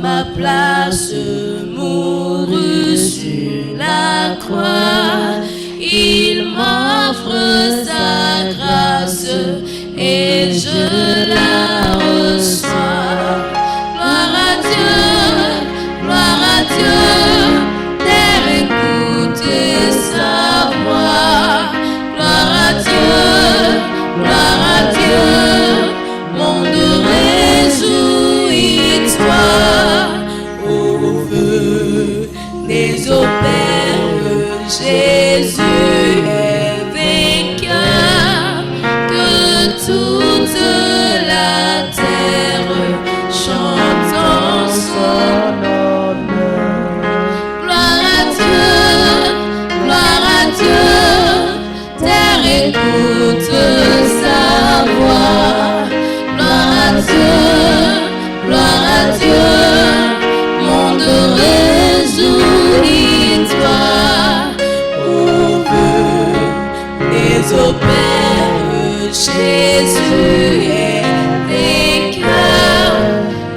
ma place mourut sur la croix. Il m'offre sa grâce et je la reçois. Gloire à Dieu, gloire à Dieu, terre écoute sa voix. Gloire à Dieu, monde réjouis-toi. Au feu des Père, Jésus est vainqueur, que toute la terre chante en son honneur. Gloire à Dieu, terre écoute sa voix. Gloire à Dieu, monde réjouis-toi. Au feu des Père, Jésus est vainqueur,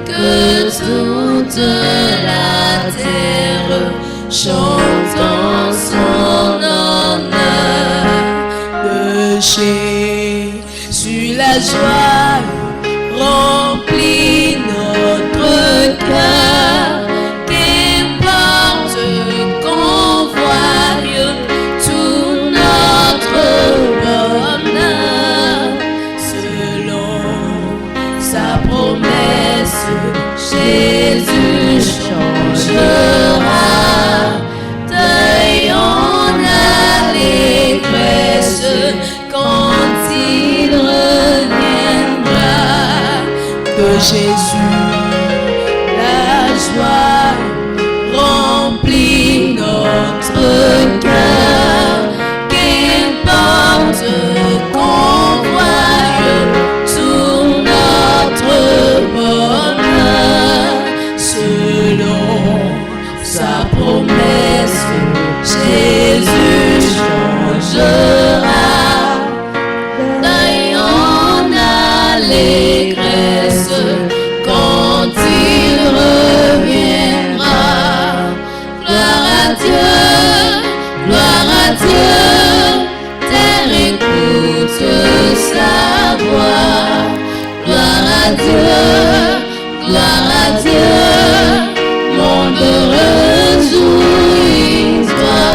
que toute la terre chante en son honneur. De Jésus la joie remplit notre cœur, qu'importe qu'on voie tout notre bonheur. Selon sa promesse, Jésus changera. Deuil en allégresse quand il reviendra. De Jésus la joie remplit notre cœur, qu'importe qu'on voie tout notre bonheur. Selon sa promesse, Jésus changera. Deuil en allégresse quand il reviendra. Gloire à Dieu, terre écoute sa voix. Gloire à Dieu, monde réjouis-toi.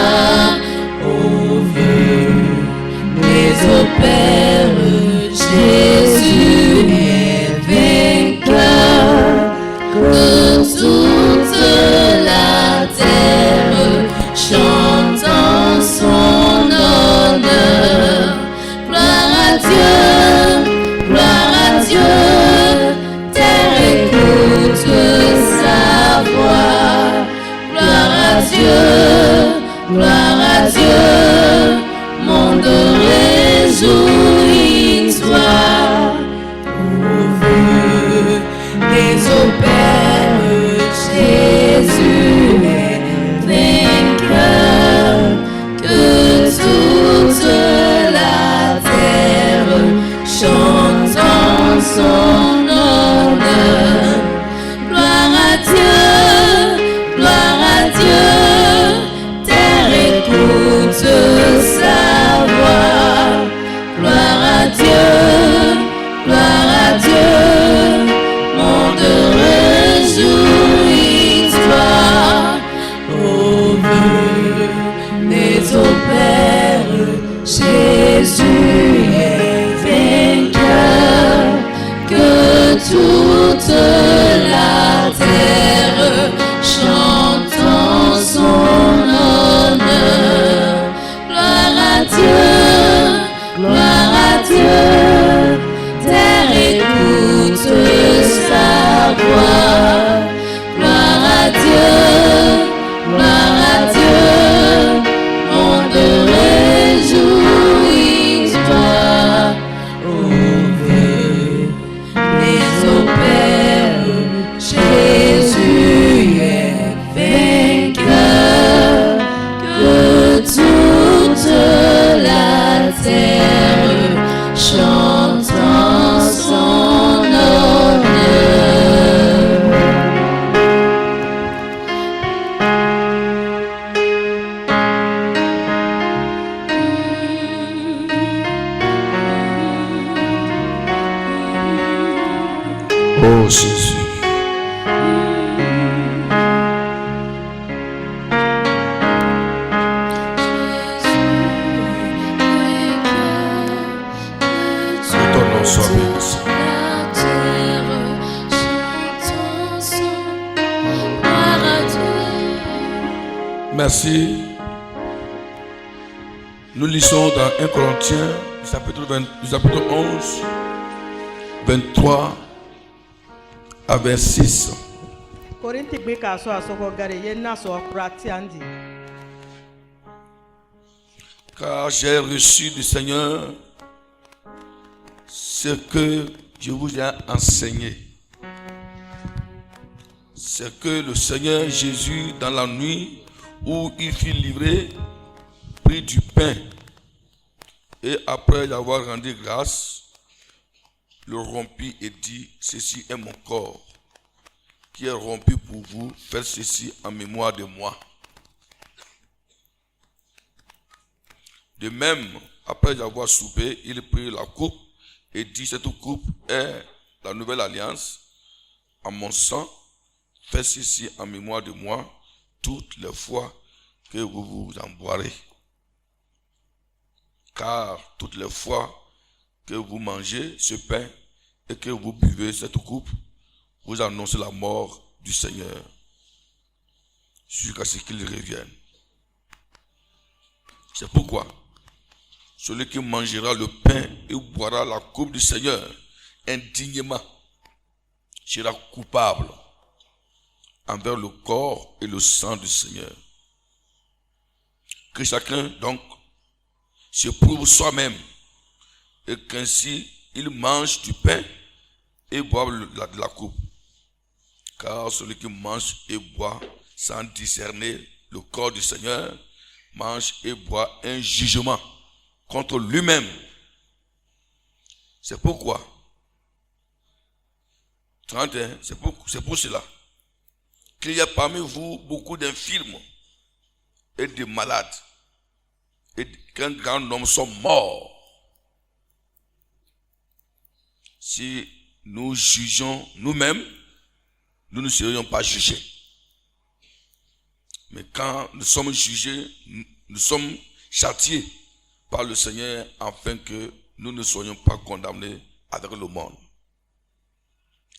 Au vieux des Père, Jésus est vainqueur, que toute la terre chante en son honneur. Gloire à Dieu, terre écoute sa voix. Gloire à Dieu, monde réjouis-toi. Au feu des Père, Jésus est vainqueur, que toute la terre chante en son honneur. Gloire à Dieu, terre écoute Oh Jésus. Que ton nom soit béni, Seigneur. Merci. Nous lisons dans 1 Corinthiens, du chapitre 11, 23 à 26. Car j'ai reçu du Seigneur ce que je vous ai enseigné. C'est que le Seigneur Jésus, dans la nuit où il fut livré, prit du pain et après avoir rendu grâce, le rompit et dit: ceci est mon corps qui est rompu pour vous, faites ceci en mémoire de moi. De même, après avoir soupé, il prit la coupe et dit: cette coupe est la nouvelle alliance en mon sang, faites ceci en mémoire de moi toutes les fois que vous vous en boirez. Car toutes les fois que vous mangez ce pain et que vous buvez cette coupe, vous annoncez la mort du Seigneur jusqu'à ce qu'il revienne. C'est pourquoi celui qui mangera le pain et boira la coupe du Seigneur indignement sera coupable envers le corps et le sang du Seigneur. Que chacun donc se prouve soi-même et qu'ainsi il mange du pain et boit de la coupe. Car celui qui mange et boit sans discerner le corps du Seigneur mange et boit un jugement contre lui-même. C'est pourquoi 31, c'est pour cela qu'il y a parmi vous beaucoup d'infirmes et de malades, et qu'un grand nombre sont morts. Si nous jugeons nous-mêmes, nous ne serions pas jugés. Mais quand nous sommes jugés, nous sommes châtiés par le Seigneur afin que nous ne soyons pas condamnés avec le monde.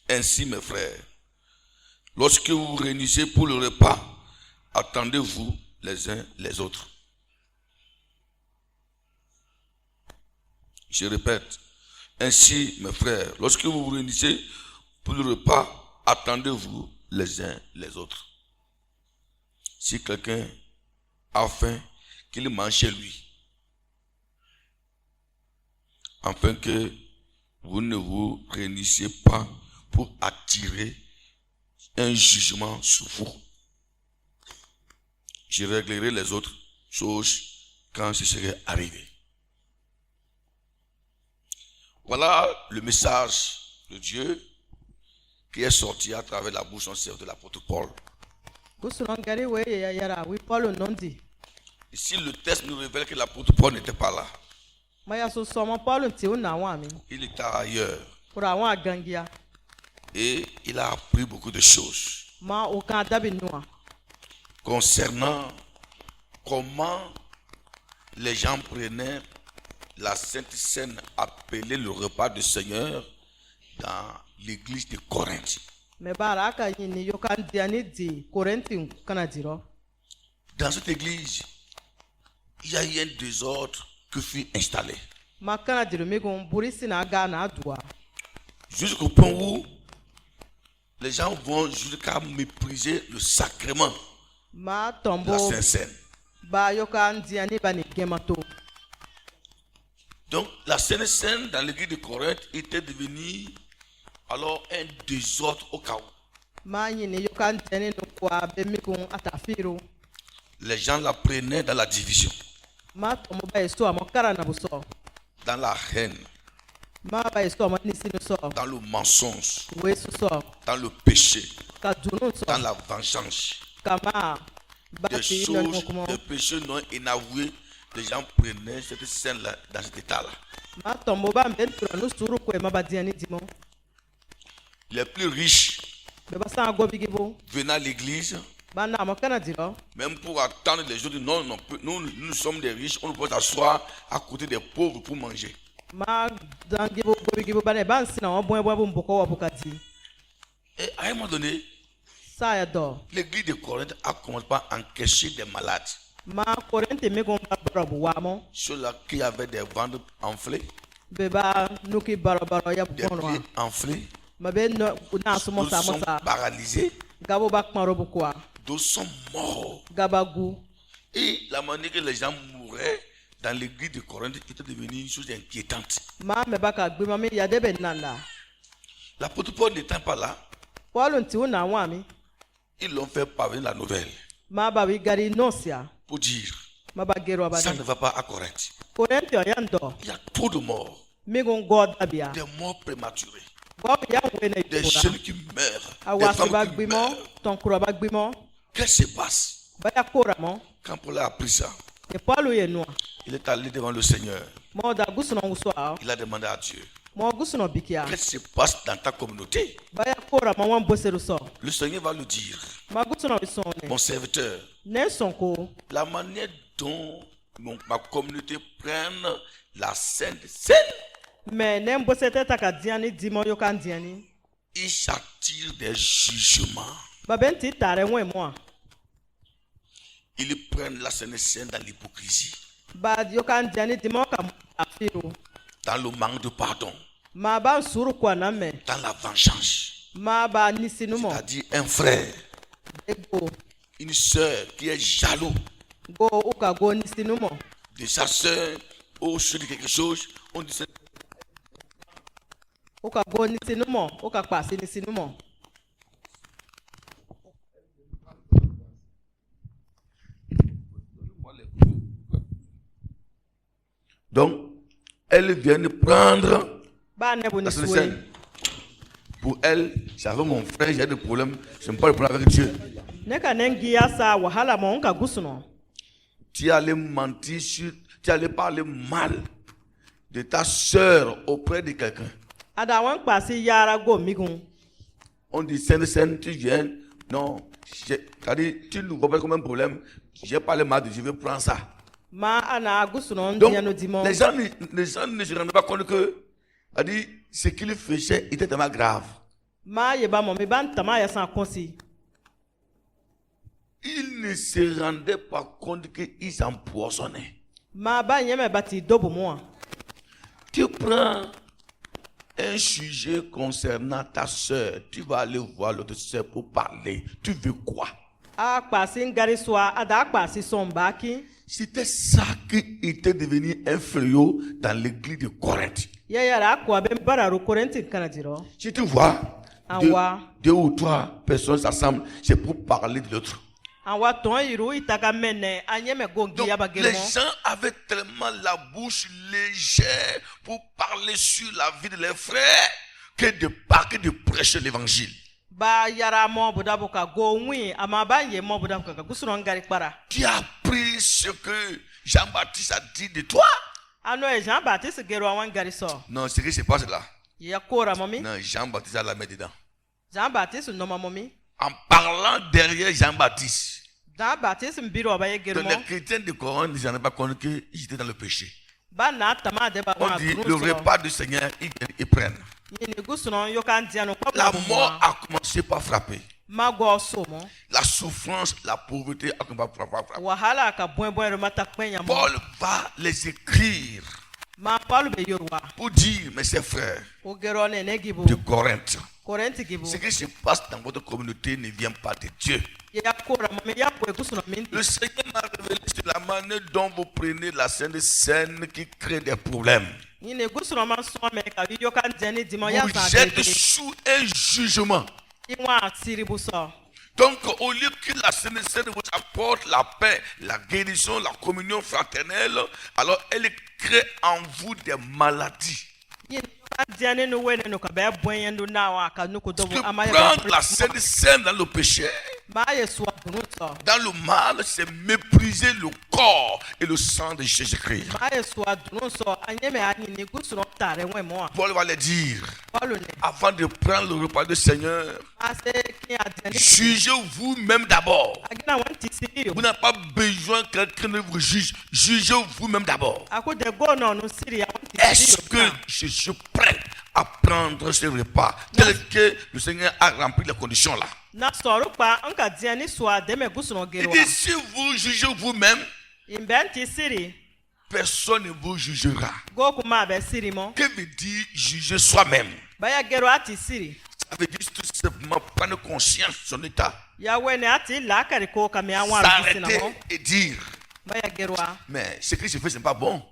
Ainsi, mes frères, lorsque vous vous réunissez pour le repas, attendez-vous les uns les autres. Je répète, ainsi, mes frères, lorsque vous vous réunissez pour le repas, attendez-vous les uns les autres. Si quelqu'un a faim, qu'il mange chez lui, afin que vous ne vous réunissiez pas pour attirer un jugement sur vous. Je réglerai les autres choses quand ce serait arrivé. Voilà le message de Dieu qui est sorti à travers la bouche de l'apôtre Paul. Ici, le texte nous révèle que l'apôtre Paul n'était pas là. Il était ailleurs. Et il a appris beaucoup de choses concernant comment les gens prenaient la Sainte Seine appelée le repas du Seigneur dans l'église de Corinthe. Dans cette église, il y a eu un désordre qui fut installé. Jusqu'au point où les gens vont jusqu'à mépriser le sacrement de la Sainte Seine. Donc la Sainte Seine dans l'église de Corinthe était devenue alors un désordre au chaos. Les gens la prenaient dans la division, dans la haine, dans le mensonge, dans le péché, dans la vengeance. Des choses, des péchés non inavoués, les gens prenaient cette scène-là dans cet état-là. les plus riches venant à l'église, même pour attendre les jours, non, non, nous sommes des riches, on peut s'asseoir à côté des pauvres pour manger. Et à un moment donné, l'église de Corinthe a commencé par encaisser des malades. Ceux-là qui avaient des ventres enflés, des pieds enflés, d'autres sont paralysés, d'autres sont morts. Et la manière que les gens mouraient dans l'église de Corinthe était devenue une chose inquiétante. L'apôtre Paul n'étant pas là, ils l'ont fait parvenir la nouvelle pour dire ça ne va pas à Corinthe. Il y a trop de morts, des morts prématurés, des jeunes qui meurent, des femmes qui meurent. Qu'est-ce qui se passe? Quand Paul a appris ça, il est allé devant le Seigneur. Il a demandé à Dieu, qu'est-ce qui se passe dans ta communauté? Le Seigneur va lui dire, mon serviteur, la manière dont ma communauté prenne la Sainte Seine, il s'attire des jugements. Ils prennent la Sainte Seine dans l'hypocrisie, dans le manque de pardon, dans la vengeance. C'est-à-dire un frère, une soeur qui est jaloux de sa soeur au sujet de quelque chose, on dit donc, elles viennent prendre la Sainte Seine. Pour elle, c'est avec mon frère, j'ai des problèmes, je n'aime pas le problème avec Dieu. Tu allais mentir, tu allais parler mal de ta soeur auprès de quelqu'un. On dit Sainte Seine, tu viens, non, c'est-à-dire, tu nous vois comme un problème, j'ai parlé mal de Dieu, je vais prendre ça. Donc, les gens ne se rendent pas compte que ce qu'il faisait était tellement grave. Ils ne se rendaient pas compte qu'ils s'empoisonnaient. Tu prends un sujet concernant ta soeur, tu vas aller voir l'autre soeur pour parler. Tu veux quoi? C'était ça qui était devenu un fléau dans l'église de Corinthe. Si tu vois, deux ou trois personnes s'assemblent, c'est pour parler de l'autre. Donc, les gens avaient tellement la bouche légère pour parler sur la vie de leurs frères que de prêcher l'évangile. Tu as appris ce que Jean-Baptiste a dit de toi? Non, ce qui se passe là. Non, Jean-Baptiste a la main dedans. En parlant derrière Jean-Baptiste, donc les chrétiens de Corinthe ne s'en rendaient pas compte qu'ils étaient dans le péché. On dit le repas du Seigneur, ils prennent. La mort a commencé par frapper. La souffrance, la pauvreté a commencé par frapper. Paul va les écrire pour dire, mes chers frères de Corinthe, ce qui se passe dans votre communauté ne vient pas de Dieu. Le Seigneur m'a révélé sur la manière dont vous prenez la Sainte Seine qui crée des problèmes. Vous êtes sous un jugement. Donc, au lieu que la Sainte Seine vous apporte la paix, la guérison, la communion fraternelle, alors elle crée en vous des maladies. Prendre la Sainte Seine dans le péché, dans le mal, c'est mépriser le corps et le sang de Jésus-Christ. Paul va le dire, avant de prendre le repas du Seigneur, jugez vous-même d'abord. Vous n'avez pas besoin que quelqu'un ne vous juge. Jugez vous-même d'abord. Est-ce que je suis prêt à prendre ce repas tel que le Seigneur a rempli les conditions là? Il dit, si vous jugez vous-même, personne ne vous jugera. Que veut dire juger soi-même? Ça veut dire tout simplement prendre conscience de son état. S'arrêter et dire, mais ce que je fais, ce n'est pas bon.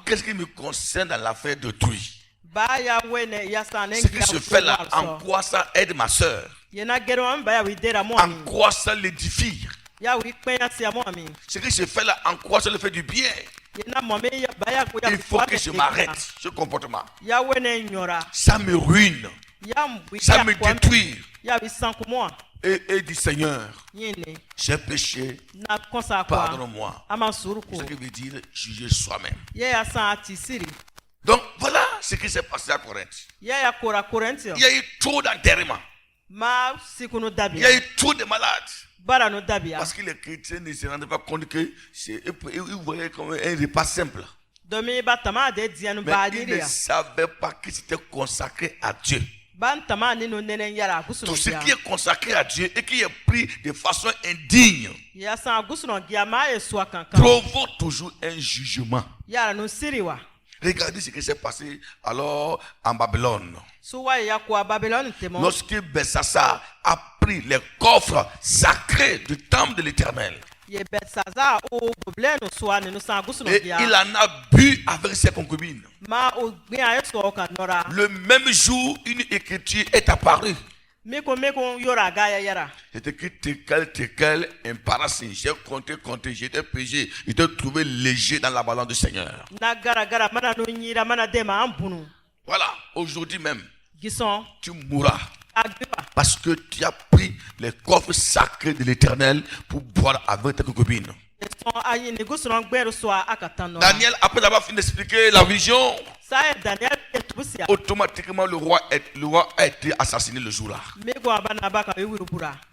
Qu'est-ce qui me concerne dans l'affaire d'autrui? Ce que je fais là, en quoi ça aide ma soeur? En quoi ça l'édifie? Ce que je fais là, en quoi ça le fait du bien? Il faut que je m'arrête ce comportement. Ça me ruine. Ça me détruit. Et dit, Seigneur, j'ai péché, pardonne-moi. Ce qui veut dire juger soi-même. Donc voilà ce qui s'est passé à Corinthe. Il y a eu trop d'enterrements. Il y a eu trop de malades. Parce que les chrétiens ne se rendaient pas compte que ils voyaient comme un repas simple. Mais ils ne savaient pas que c'était consacré à Dieu. Tout ce qui est consacré à Dieu et qui est pris de façon indigne provoque toujours un jugement. Regardez ce qui s'est passé alors en Babylone. Lorsque Belshazzar a pris les coffres sacrés du temple de l'Éternel, et il en a bu avec ses concubines. Le même jour, une écriture est apparue. C'était que Tekel, embarrassé. J'ai compté, j'étais péché, j'étais trouvé léger dans la balance du Seigneur. Voilà, aujourd'hui même, tu mourras. Parce que tu as pris les coffres sacrés de l'Éternel pour boire avec tes concubines. Daniel, après avoir fini d'expliquer la vision, automatiquement le roi a été assassiné le jour-là.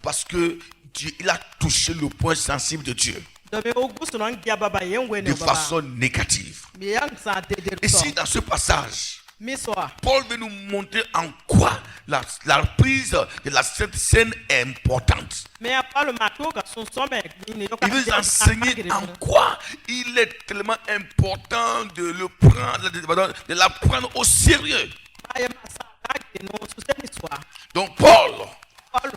Parce que Dieu, il a touché le point sensible de Dieu de façon négative. Ici, dans ce passage, Paul veut nous montrer en quoi la prise de la Sainte Seine est importante. Il veut enseigner en quoi il est tellement important de la prendre au sérieux. Donc Paul,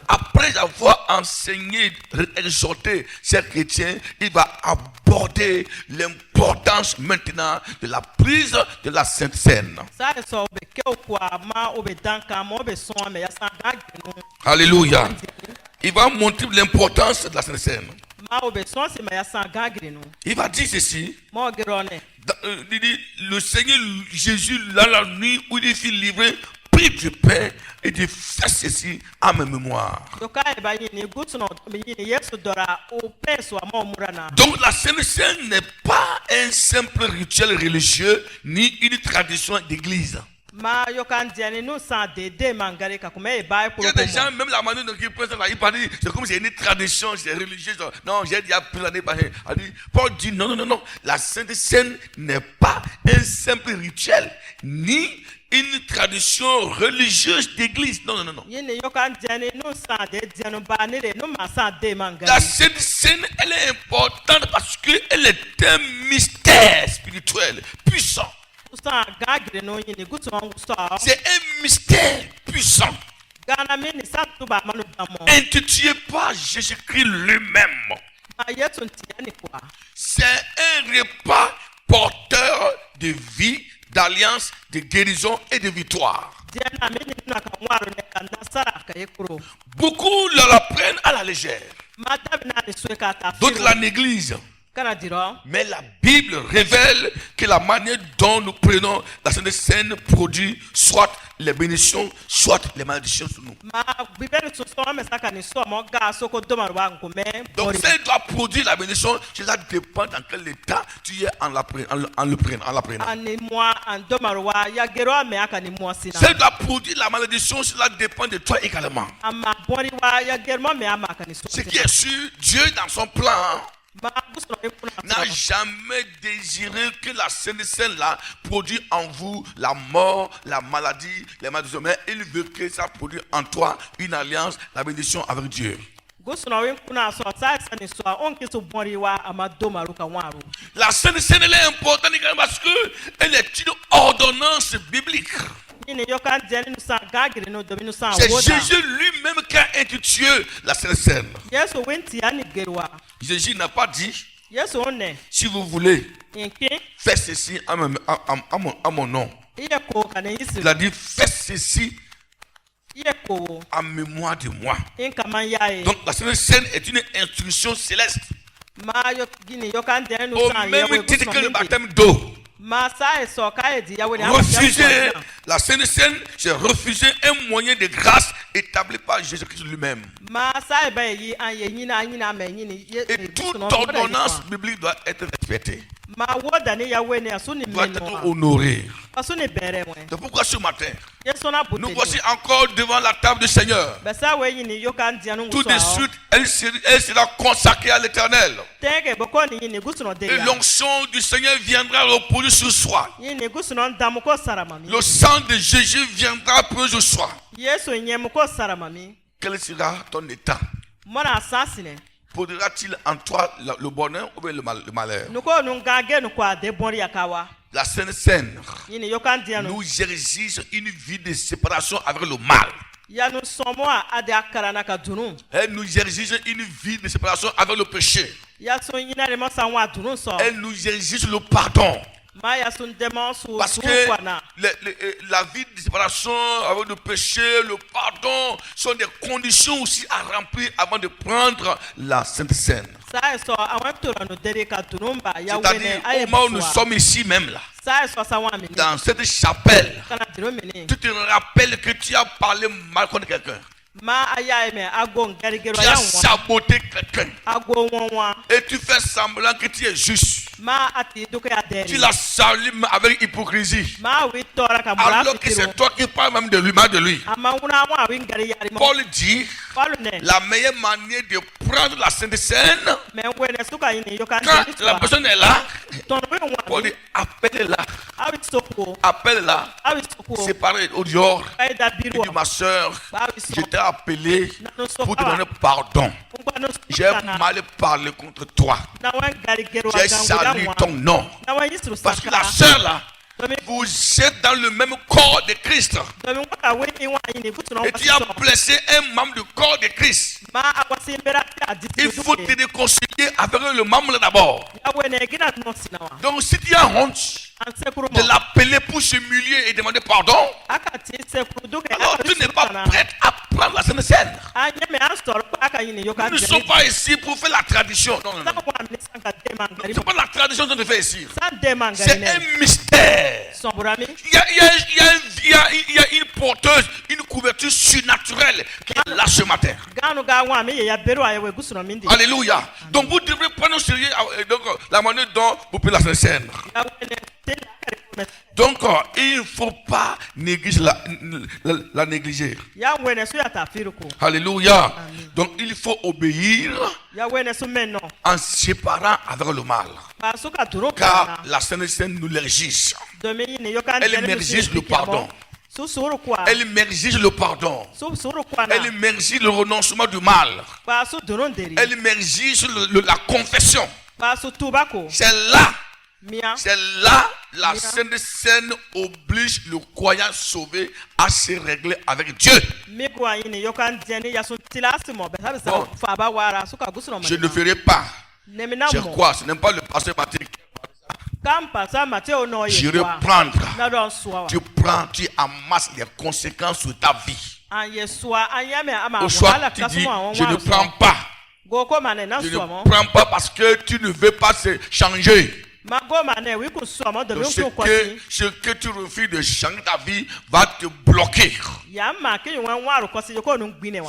après avoir enseigné, exhorté ces chrétiens, il va aborder l'importance maintenant de la prise de la Sainte Seine. Alléluia. Il va montrer l'importance de la Sainte Seine. Il va dire ceci. Il dit, le Seigneur Jésus, dans la nuit où il fut livré, prit du pain et dit, fais ceci à ma mémoire. Donc la Sainte Seine n'est pas un simple rituel religieux ni une tradition d'église. Il y a des gens, même la manière dont ils prennent ça, ils parlent, c'est comme si c'est une tradition, c'est religieux. Non, j'ai dit plus l'année passée. Paul dit non. La Sainte Seine n'est pas un simple rituel, ni une tradition religieuse d'église. Non. La Sainte Seine, elle est importante parce qu'elle est un mystère spirituel puissant. C'est un mystère puissant intitulé par Jésus-Christ lui-même. C'est un repas porteur de vie, d'alliance, de guérison et de victoire. Beaucoup la prennent à la légère. D'autres la négligent. Mais la Bible révèle que la manière dont nous prenons la Sainte Seine produit soit les bénédictions, soit les malédictions sur nous. Donc, si elle doit produire la bénédiction, cela dépend dans quel état tu es en la prenant. Si elle doit produire la malédiction, cela dépend de toi également. Ce qui est sûr, Dieu dans son plan n'a jamais désiré que la Sainte Seine là produise en vous la mort, la maladie, les malédictions. Mais il veut que ça produise en toi une alliance, la bénédiction avec Dieu. La Sainte Seine elle est importante parce qu'elle est une ordonnance biblique. C'est Jésus lui-même qui a intitulé la Sainte Seine. Jésus n'a pas dit, si vous voulez, faites ceci à mon nom. Il a dit, faites ceci en mémoire de moi. Donc la Sainte Seine est une instruction céleste. Au même titre que le baptême d'eau. Refuser la Sainte Seine, c'est refuser un moyen de grâce établi par Jésus-Christ lui-même. Et toute ordonnance biblique doit être respectée, doit être honorée. C'est pourquoi ce matin, nous voici encore devant la table du Seigneur. Tout de suite, elle sera consacrée à l'Éternel. Et l'onction du Seigneur viendra reposer sur soi. Le sang de Jésus viendra reposer sur soi. Quel sera ton état? Produira-t-il en toi le bonheur ou le malheur? La Sainte Seine nous exige une vie de séparation avec le mal. Elle nous exige une vie de séparation avec le péché. Elle nous exige le pardon. Parce que la vie de séparation avec le péché, le pardon sont des conditions aussi à remplir avant de prendre la Sainte Seine. C'est-à-dire au moment où nous sommes ici même là, dans cette chapelle, tu te rappelles que tu as parlé mal contre quelqu'un. Tu as saboté quelqu'un et tu fais semblant que tu es juste. Tu la salues avec hypocrisie alors que c'est toi qui parles même de lui, mal de lui. Paul dit la meilleure manière de prendre la Sainte Seine, quand la personne est là, Paul dit appelle-la, séparée au dehors. Il dit ma soeur, je t'ai appelé pour te donner pardon. J'ai mal parlé contre toi. J'ai sali ton nom. Parce que la sœur là, vous êtes dans le même corps de Christ. Et tu as blessé un membre du corps de Christ. Il faut te réconcilier avec le membre d'abord. Donc si tu as honte de l'appeler pour s'humilier et demander pardon, alors tu n'es pas prête à prendre la Sainte Seine. Nous ne sommes pas ici pour faire la tradition. Non. Ce n'est pas la tradition qu'on fait ici. C'est un mystère. Il y a une porteuse, une couverture surnaturelle qui est là ce matin. Alléluia. Donc vous devrez prendre au sérieux la manière dont vous prenez la Sainte Seine. Donc il ne faut pas négliger la négliger. Alléluia. Donc il faut obéir en séparant avec le mal. Car la Sainte Seine nous l'exige. Elle m'exige le pardon. Elle m'exige le pardon. Elle m'exige le renoncement du mal. Elle m'exige la confession. C'est là la Sainte Seine oblige le croyant sauvé à se régler avec Dieu. Je ne ferai pas. Je crois, ce n'est pas le pasteur Mathieu. Je reprends. Tu prends, tu amasses les conséquences sur ta vie. Au choix, tu dis, je ne prends pas. Tu ne prends pas parce que tu ne veux pas se changer. Donc ce que tu refuses de changer ta vie va te bloquer.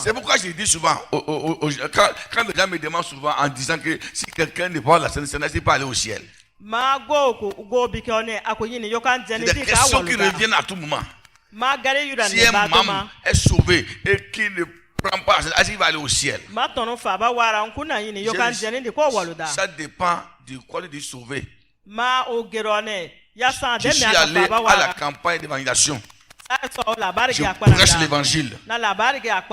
C'est pourquoi je dis souvent, quand les gens me demandent souvent en disant que si quelqu'un ne parle la Sainte Seine, il ne peut pas aller au ciel. C'est des questions qui reviennent à tout moment. Si un membre est sauvé et qu'il ne prend pas, est-ce qu'il va aller au ciel? Ça dépend de quoi il est sauvé. Je suis allé à la campagne d'évangélisation. Je prêche l'évangile.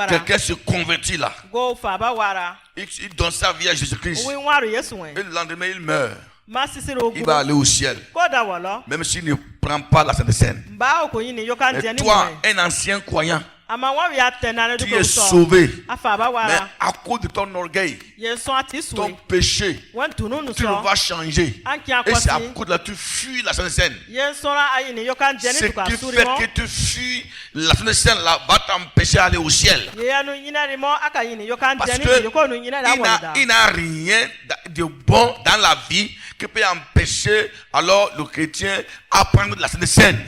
Quelqu'un se convertit là. Il donne sa vie à Jésus-Christ. Et le lendemain, il meurt. Il va aller au ciel. Même s'il ne prend pas la Sainte Seine. Mais toi, un ancien croyant, tu es sauvé. Mais à cause de ton orgueil, ton péché, tu ne vas changer. Et c'est à cause de là que tu fuis la Sainte Seine. Ce qui fait que tu fuis la Sainte Seine là va t'empêcher d'aller au ciel. Parce qu'il n'a rien de bon dans la vie qui peut empêcher alors le chrétien à prendre la Sainte Seine.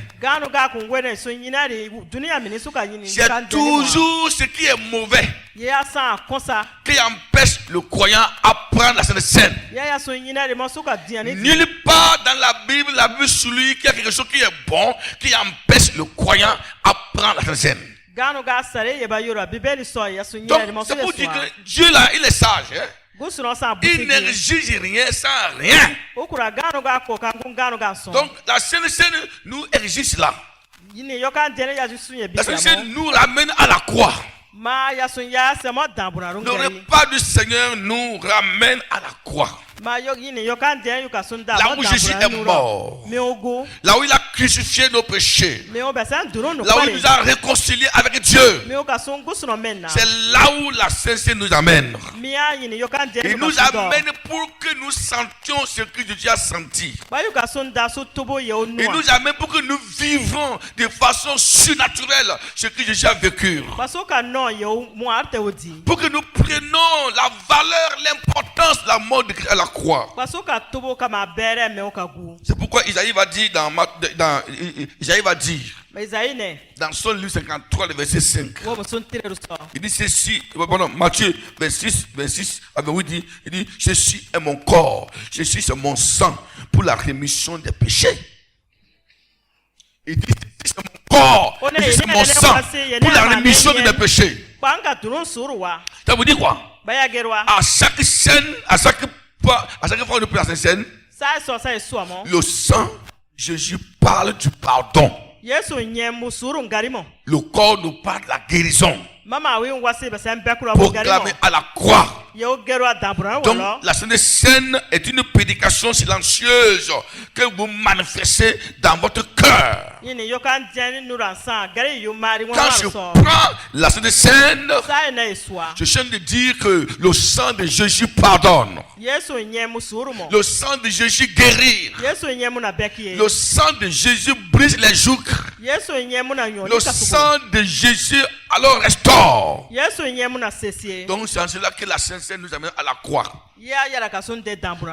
C'est toujours ce qui est mauvais qui empêche le croyant à prendre la Sainte Seine. Nulle part dans la Bible celui qui a quelque chose qui est bon qui empêche le croyant à prendre la Sainte Seine. Donc c'est pour dire que Dieu là, il est sage. Il n'exige rien sans rien. Donc la Sainte Seine nous exige cela. La Sainte Seine nous ramène à la croix. Le repas du Seigneur nous ramène à la croix. Là où Jésus est mort, là où il a crucifié nos péchés, là où il nous a réconciliés avec Dieu, c'est là où la Sainte Seine nous amène. Il nous amène pour que nous sentions ce que Dieu a senti. Il nous amène pour que nous vivons de façon surnaturelle ce que Jésus a vécu. Pour que nous prenions la valeur, l'importance de la mort de Christ à la croix. C'est pourquoi Isaïe va dire dans son livre 53, le verset 5. Il dit ceci, Matthieu 26, il dit ceci est mon corps, ceci c'est mon sang pour la rémission des péchés. Il dit ceci c'est mon corps, ceci c'est mon sang pour la rémission des péchés. Ça veut dire quoi? À chaque scène, à chaque fois où on place une scène, le sang, Jésus parle du pardon. Le corps nous parle de la guérison. Proclamé à la croix. Donc la Sainte Seine est une prédication silencieuse que vous manifestez dans votre cœur. Quand je prends la Sainte Seine, je viens de dire que le sang de Jésus pardonne. Le sang de Jésus guérit. Le sang de Jésus brise les jougs. Le sang de Jésus alors restaure. Donc c'est en cela que la Sainte Seine nous amène à la croix.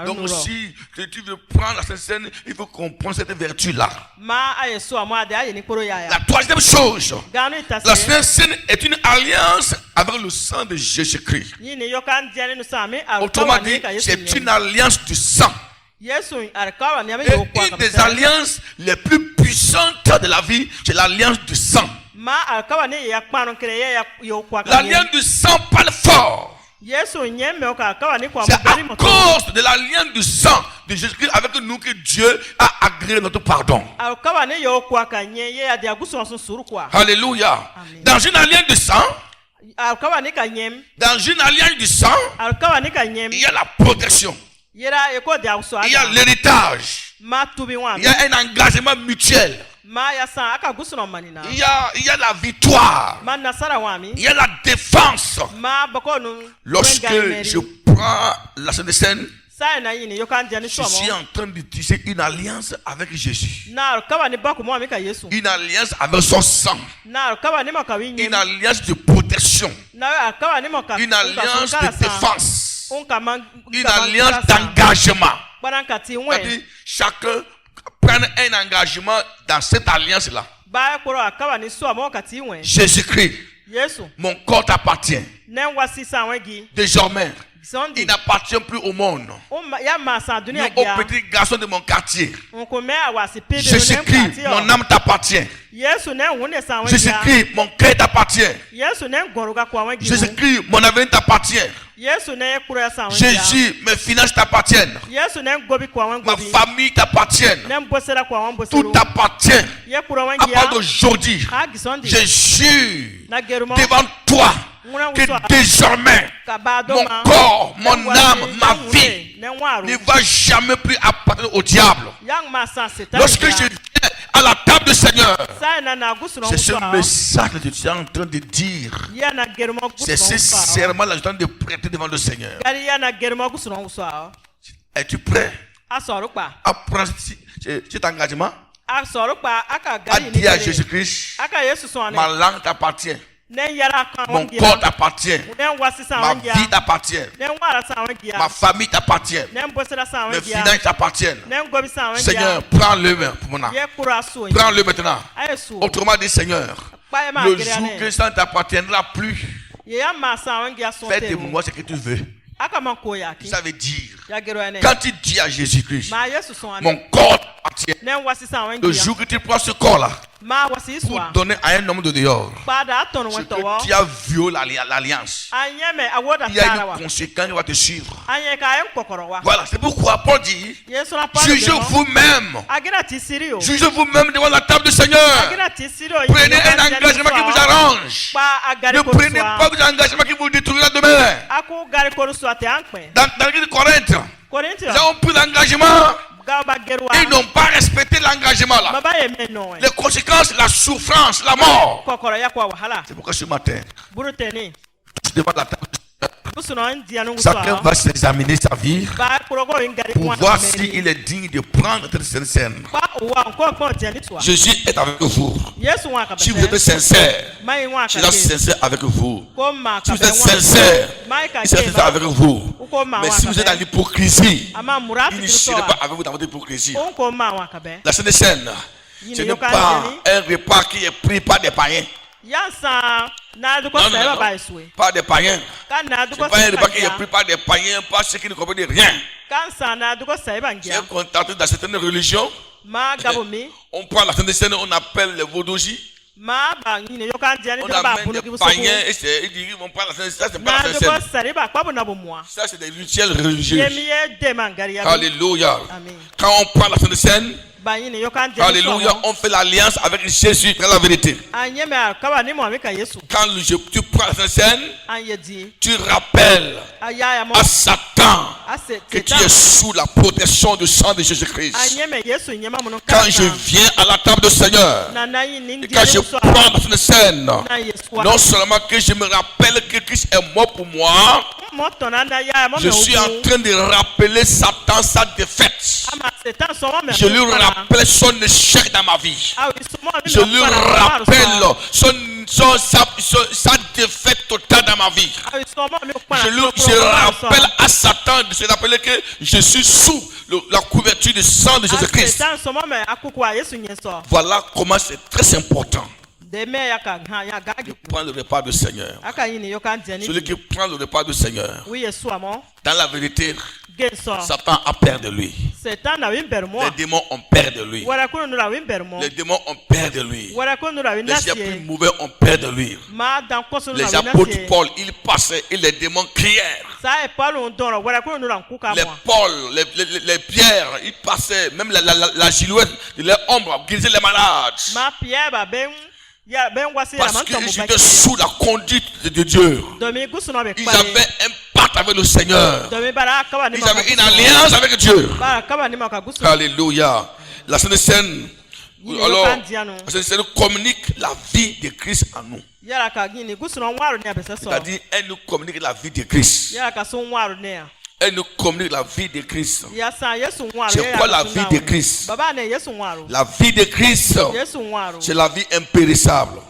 Donc si tu veux prendre la Sainte Seine, il faut comprendre cette vertu-là. La troisième chose, la Sainte Seine est une alliance avec le sang de Jésus-Christ. Autrement dit, c'est une alliance du sang. Et une des alliances les plus puissantes de la vie, c'est l'alliance du sang. L'alliance du sang parle fort. C'est à cause de l'alliance du sang de Jésus-Christ avec nous que Dieu a agréé notre pardon. Alléluia. Dans une alliance du sang, il y a la protection. Il y a l'héritage. Il y a un engagement mutuel. Il y a la victoire. Il y a la défense. Lorsque je prends la Sainte Seine, je suis en train de tisser une alliance avec Jésus. Une alliance avec son sang. Une alliance de protection. Une alliance de défense. Une alliance d'engagement. C'est-à-dire, chacun prend un engagement dans cette alliance-là. Jésus-Christ, mon corps t'appartient. Désormais, il n'appartient plus au monde. Au petit garçon de mon quartier. Jésus-Christ, mon âme t'appartient. Jésus-Christ, mon cœur t'appartient. Jésus-Christ, mon avenir t'appartient. Jésus, mes finances t'appartiennent. Ma famille t'appartient. Tout t'appartient. À part d'aujourd'hui, je jure devant toi que désormais, mon corps, mon âme, ma vie ne va jamais plus appartenir au diable. Lorsque je viens à la table du Seigneur, c'est ce message que tu es en train de dire. C'est ce serment là que je suis en train de prêter devant le Seigneur. Es-tu prêt à prendre cet engagement? À dire à Jésus-Christ, ma langue t'appartient. Mon corps t'appartient. Ma vie t'appartient. Ma famille t'appartient. Mes finances t'appartiennent. Seigneur, prends-le maintenant. Prends-le maintenant. Autrement dit, Seigneur, le jour que ça ne t'appartiendra plus, fais de moi ce que tu veux. Ça veut dire, quand tu dis à Jésus-Christ, mon corps t'appartient, le jour que tu prends ce corps-là pour donner à un homme de dehors, c'est que tu as violé l'alliance. Il y a une conséquence qui va te suivre. Voilà, c'est pourquoi Paul dit, jugez vous-même. Jugez vous-même devant la table du Seigneur. Prenez un engagement qui vous arrange. Ne prenez pas un engagement qui vous détruira demain. Dans l'église de Corinthe, ils ont pris l'engagement. Ils n'ont pas respecté l'engagement là. Les conséquences, la souffrance, la mort. C'est pourquoi ce matin, devant la table, chacun va s'examiner sa vie pour voir s'il est digne de prendre cette scène. Jésus est avec vous. Si vous êtes sincère, il est sincère avec vous. Si vous êtes sincère, il sera sincère avec vous. Mais si vous êtes dans l'hypocrisie, il ne sera pas avec vous dans votre hypocrisie. La Sainte Seine, ce n'est pas un repas qui est pris par des païens. Non, pas des païens. Ce n'est pas un repas qui est pris par des païens, pas ceux qui ne comprennent rien. Qui est contacté dans certaines religions. On prend la Sainte Seine, on appelle les vaudouji. On amène des païens et ils disent on prend la Sainte Seine, ça c'est pas la Sainte Seine. Ça c'est des rituels religieux. Alléluia. Quand on prend la Sainte Seine, alléluia, on fait l'alliance avec Jésus, c'est la vérité. Quand tu prends la Sainte Seine, tu rappelles à Satan que tu es sous la protection du sang de Jésus-Christ. Quand je viens à la table du Seigneur, et quand je prends la Sainte Seine, non seulement que je me rappelle que Christ est mort pour moi, je suis en train de rappeler Satan sa défaite. Je lui rappelle son échec dans ma vie. Je lui rappelle sa défaite totale dans ma vie. Je rappelle à Satan de se rappeler que je suis sous la couverture du sang de Jésus-Christ. Voilà comment c'est très important de prendre le repas du Seigneur. Celui qui prend le repas du Seigneur, dans la vérité, Satan a peur de lui. Les démons ont peur de lui. Les démons ont peur de lui. Les esprits mauvais ont peur de lui. Les apôtres Paul, ils passaient et les démons crièrent. Les pierres, ils passaient, même la gilouette de leur ombre, guérisaient les malades. Parce qu'ils étaient sous la conduite de Dieu. Ils avaient un pacte avec le Seigneur. Ils avaient une alliance avec Dieu. Alléluia. La Sainte Seine, alors, la Sainte Seine communique la vie de Christ en nous. C'est-à-dire, elle nous communique la vie de Christ. Elle nous communique la vie de Christ. C'est C'est quoi la vie de Christ? La vie de Christ, c'est la vie impérissable.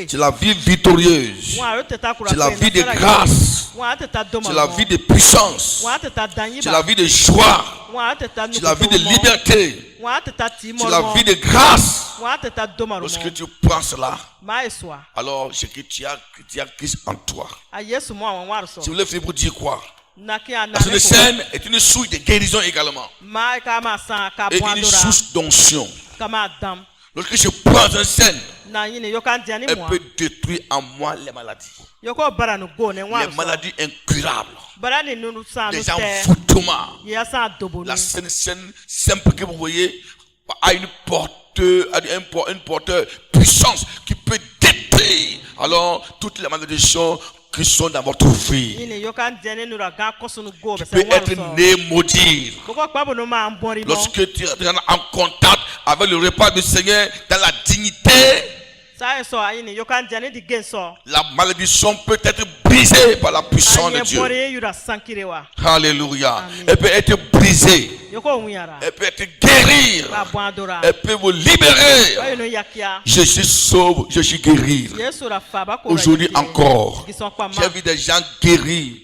C'est la vie victorieuse. C'est la vie de grâce. C'est la vie de puissance. C'est la vie de joie. C'est la vie de liberté. C'est la vie de grâce. Lorsque tu prends cela, alors c'est que tu as Christ en toi. Si vous voulez finir pour dire quoi? La Sainte Seine est une source de guérison également. Et une source d'onction. Lorsque je prends la Sainte Seine, elle peut détruire en moi les maladies. Les maladies incurables. Les envoûtements. La Sainte Seine, simple que vous voyez, a une porteur puissance qui peut détruire alors toutes les malédictions qui sont dans votre vie. Tu peux être né maudit. Lorsque tu es en contact avec le repas du Seigneur dans la dignité, la malédiction peut être brisée par la puissance de Dieu. Alléluia. Elle peut être brisée. Elle peut être guérie. Elle peut vous libérer. Je suis sauve, je suis guéri. Aujourd'hui encore, j'ai vu des gens guéris.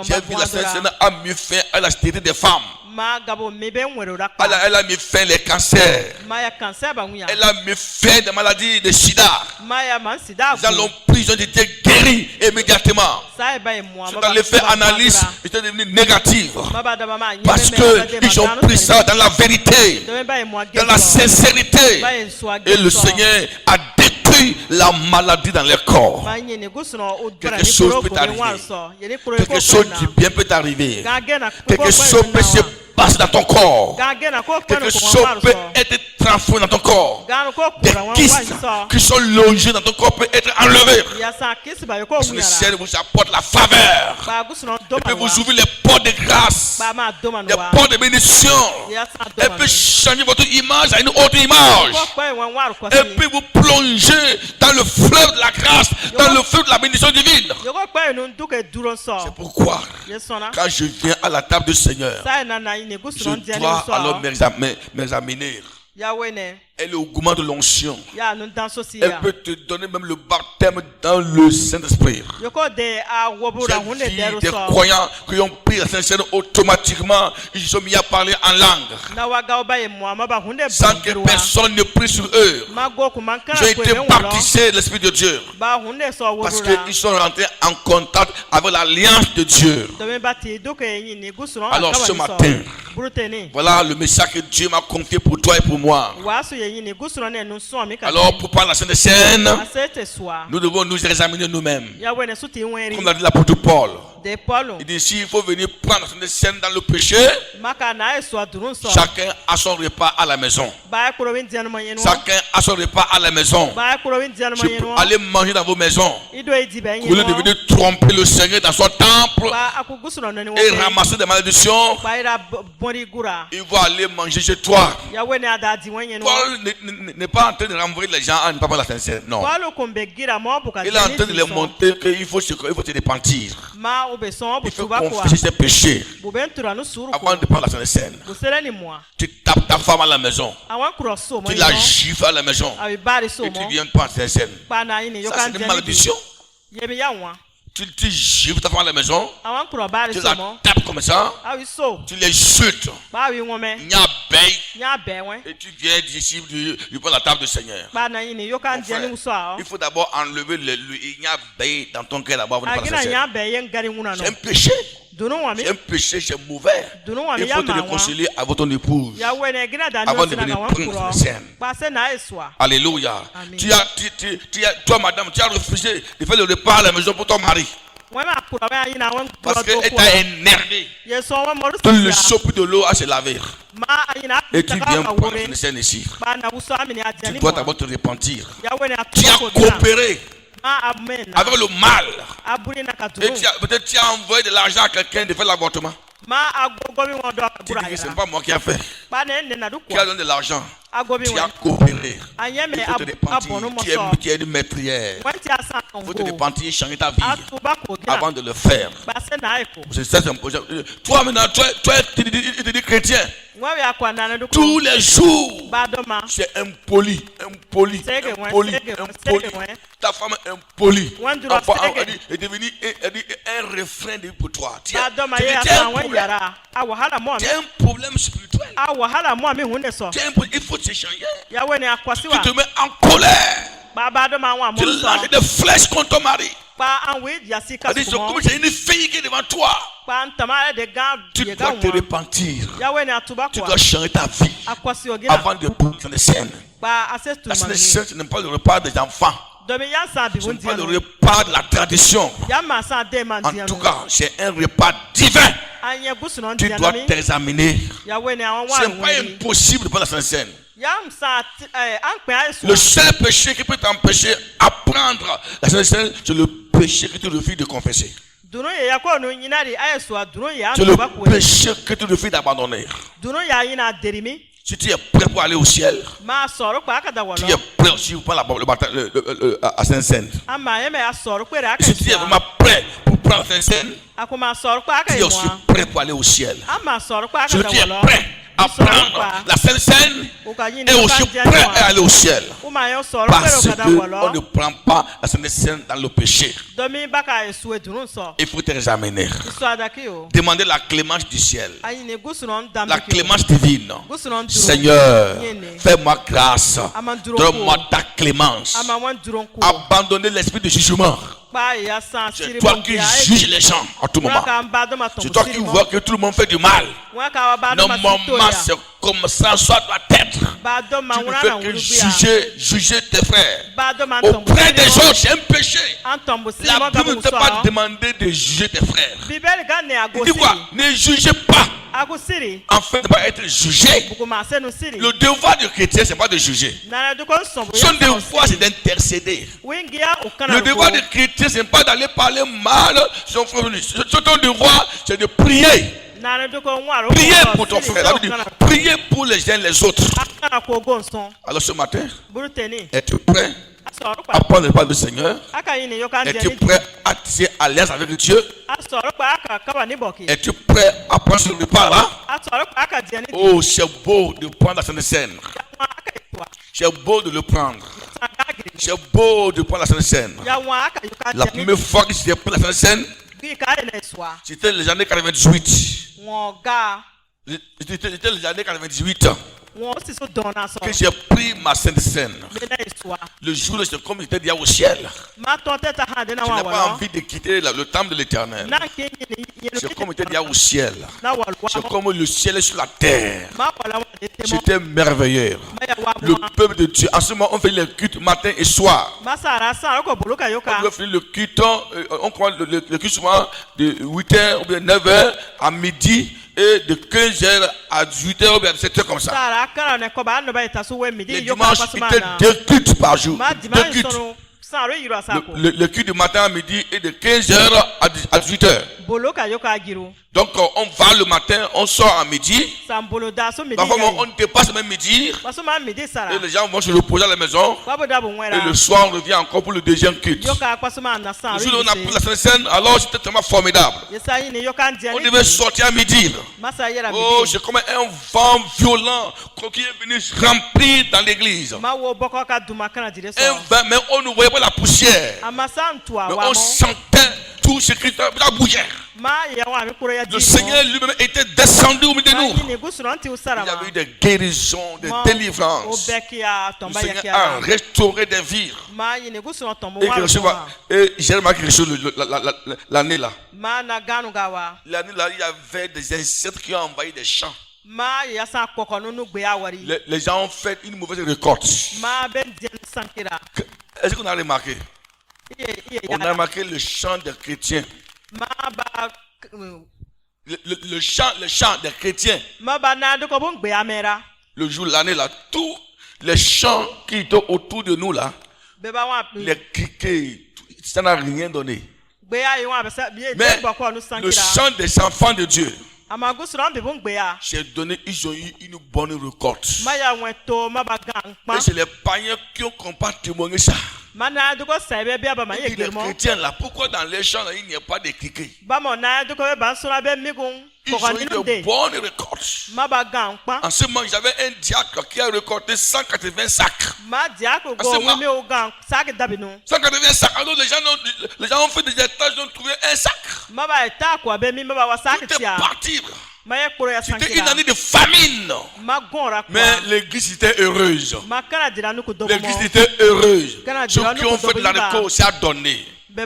J'ai vu la Sainte Seine a mis fin à la stérilité des femmes. Elle a mis fin les cancers. Elle a mis fin des maladies de sida. Ils allons pris, ils ont été guéris immédiatement. Dans l'effet analyse, ils étaient devenus négatifs. Parce qu'ils ont pris ça dans la vérité, dans la sincérité. Et le Seigneur a détruit la maladie dans leur corps. Quelque chose peut t'arriver. Quelque chose du bien peut t'arriver. Quelque chose peut se passer dans ton corps. Quelque chose peut être transformé dans ton corps. Des kystes qui sont logés dans ton corps peuvent être enlevés. Le ciel vous apporte la faveur. Elle peut vous ouvrir les portes de grâce, les portes de bénédiction. Elle peut changer votre image à une autre image. Elle peut vous plonger dans le fleuve de la grâce, dans le fleuve de la bénédiction divine. C'est pourquoi, quand je viens à la table du Seigneur, je dois alors m'examiner. Elle augmente l'onction. Elle peut te donner même le baptême dans le Saint-Esprit. J'ai vu des croyants qui ont pris la Sainte-Seine automatiquement. Ils se sont mis à parler en langue sans que personne ne prie sur eux. Ils ont été baptisés de l'Esprit de Dieu parce qu'ils sont rentrés en contact avec l'alliance de Dieu. Alors ce matin, voilà le message que Dieu m'a confié pour toi et pour moi. Alors pour prendre la Sainte Seine, nous devons nous examiner nous-mêmes. Comme l'a dit l'apôtre Paul. Il dit s'il faut venir prendre la Sainte Seine dans le péché, chacun a son repas à la maison. Chacun a son repas à la maison. Je peux aller manger dans vos maisons. Vous voulez devenir tromper le Seigneur dans son temple et ramasser des malédictions. Il va aller manger chez toi. Paul n'est pas en train de renvoyer les gens à ne pas prendre la Sainte Seine. Non. Il est en train de les montrer qu'il faut se repentir. Il faut confesser ses péchés avant de prendre la Sainte Seine. Tu tapes ta femme à la maison. Tu la gifles à la maison. Et tu viens prendre la Sainte Seine. Ça, c'est une malédiction. Tu gifles ta femme à la maison. Tu la tapes comme ça. Tu les jettes. Et tu viens d'ici, tu prends la table du Seigneur. Il faut d'abord enlever le ignabeille dans ton cœur d'abord. C'est un péché. C'est un péché, c'est mauvais. Il faut te réconcilier avec ton épouse avant de venir prendre la Sainte Seine. Alléluia. Toi, madame, tu as refusé de faire le repas à la maison pour ton mari. Parce qu'elle t'a énervé. Tout le chapeau de l'eau à se laver. Et tu viens prendre la Sainte Seine ici. Tu dois d'abord te repentir. Tu as coopéré avec le mal. Et peut-être tu as envoyé de l'argent à quelqu'un de faire l'avortement. Tu dis que ce n'est pas moi qui ai fait. Qui a donné de l'argent. Tu as coopéré. Il Il faut te repentir. Tu es une maîtrière. Il faut te repentir, changer ta vie avant de le faire. C'est ça, toi maintenant, tu es chrétien. Tous les jours, c'est impoli. Ta femme est impolie. Elle est devenue un refrain pour toi. Tu as un problème spirituel. Il faut te changer. Tu te mets en colère. Tu lances des flèches contre ton mari. C'est comme c'est une fille qui est devant toi. Tu dois te repentir. Tu dois changer ta vie avant de prendre la scène. La scène, ce n'est pas le repas des enfants. Ce n'est pas le repas de la tradition. En tout cas, c'est un repas divin. Tu dois t'examiner. Ce n'est pas impossible de prendre la scène. Le seul péché qui peut t'empêcher d'apprendre la scène, c'est le péché que tu refuses de confesser. C'est le péché que tu refuses d'abandonner. Si tu es prêt pour aller au ciel, tu es prêt aussi pour prendre la Sainte-Seine. Si tu es vraiment prêt pour prendre la Sainte-Seine, tu es aussi prêt pour aller au ciel. Si tu es prêt à prendre la Sainte-Seine et aussi prêt à aller au ciel. Parce qu'on ne prend pas la Sainte-Seine dans le péché. Il faut te examiner. Demander la clémence du ciel. La clémence divine. Seigneur, fais-moi grâce. Donne-moi ta clémence. Abandonnez l'esprit de jugement. C'est toi qui juges les gens à tout moment. C'est toi qui vois que tout le monde fait du mal. Normalement, c'est comme ça, soit doit être. Tu ne fais que juger tes frères. Auprès des autres, c'est un péché. La Bible ne t'a pas demandé de juger tes frères. Il dit quoi? Ne jugez pas. Enfin, de ne pas être jugé. Le devoir du chrétien, ce n'est pas de juger. Son devoir, c'est d'intercéder. Le devoir du chrétien, ce n'est pas d'aller parler mal. Son devoir, c'est de prier. Priez pour ton frère. Priez pour les uns les autres. Alors ce matin, es-tu prêt à prendre le pas du Seigneur? Es-tu prêt à tisser alliance avec Dieu? Es-tu prêt à prendre ce repas là? Oh, c'est beau de prendre la Sainte Seine. C'est beau de le prendre. C'est beau de prendre la Sainte Seine. La première fois que j'ai pris la Sainte Seine, c'était les années 98. C'était les années 98 que j'ai pris ma Sainte Seine. Le jour où c'est comme j'étais déjà au ciel. Je n'ai pas envie de quitter le temple de l'Éternel. C'est comme j'étais déjà au ciel. C'est comme le ciel est sur la terre. C'était merveilleux. Le peuple de Dieu. En ce moment, on fait le culte matin et soir. On fait le culte, on croit le culte souvent de 8h ou bien 9h à midi. Et de 15h à 18h ou bien 17h comme ça. Les dimanches, c'était 2 cultes par jour. 2 cultes. Le culte du matin à midi est de 15h à 18h. Donc on va le matin, on sort à midi. Parfois on dépasse même midi. Et les gens vont se reposer à la maison. Et le soir on revient encore pour le deuxième culte. Le jour où on a pris la Sainte-Seine, alors c'était tellement formidable. On devait sortir à midi. Oh, c'est comme un vent violent qui est venu remplir dans l'église. Un vent, mais on ne voyait pas la poussière. Mais on sentait tout ce qui bougeait. Le Seigneur lui-même était descendu au milieu de nous. Il y avait eu des guérisons, des délivrances. Le Seigneur a restauré des vies. Et j'ai remarqué quelque chose l'année là. L'année là, il y avait des insectes qui ont envahi des champs. Les gens ont fait une mauvaise récolte. Est-ce qu'on a remarqué? On a remarqué le chant des chrétiens. Le chant des chrétiens. Le jour, l'année là, tous les chants qui étaient autour de nous là, les criquets, ça n'a rien donné. Mais le chant des enfants de Dieu, J'ai donné, ils ont eu une bonne récolte. Et c'est les païens qui ont témoigné ça. Et les chrétiens là, pourquoi dans les champs là, il n'y a pas de criquets? Ils ont eu de bonnes récoltes. En ce moment, j'avais un diacre qui a récolté 180 sacs. 180 sacs. Alors les gens ont fait des étages, ils ont trouvé un sac. Tout est parti. C'était une année de famine. Mais l'église était heureuse. L'église était heureuse. Ceux qui ont fait de la récolte, ça a donné. Le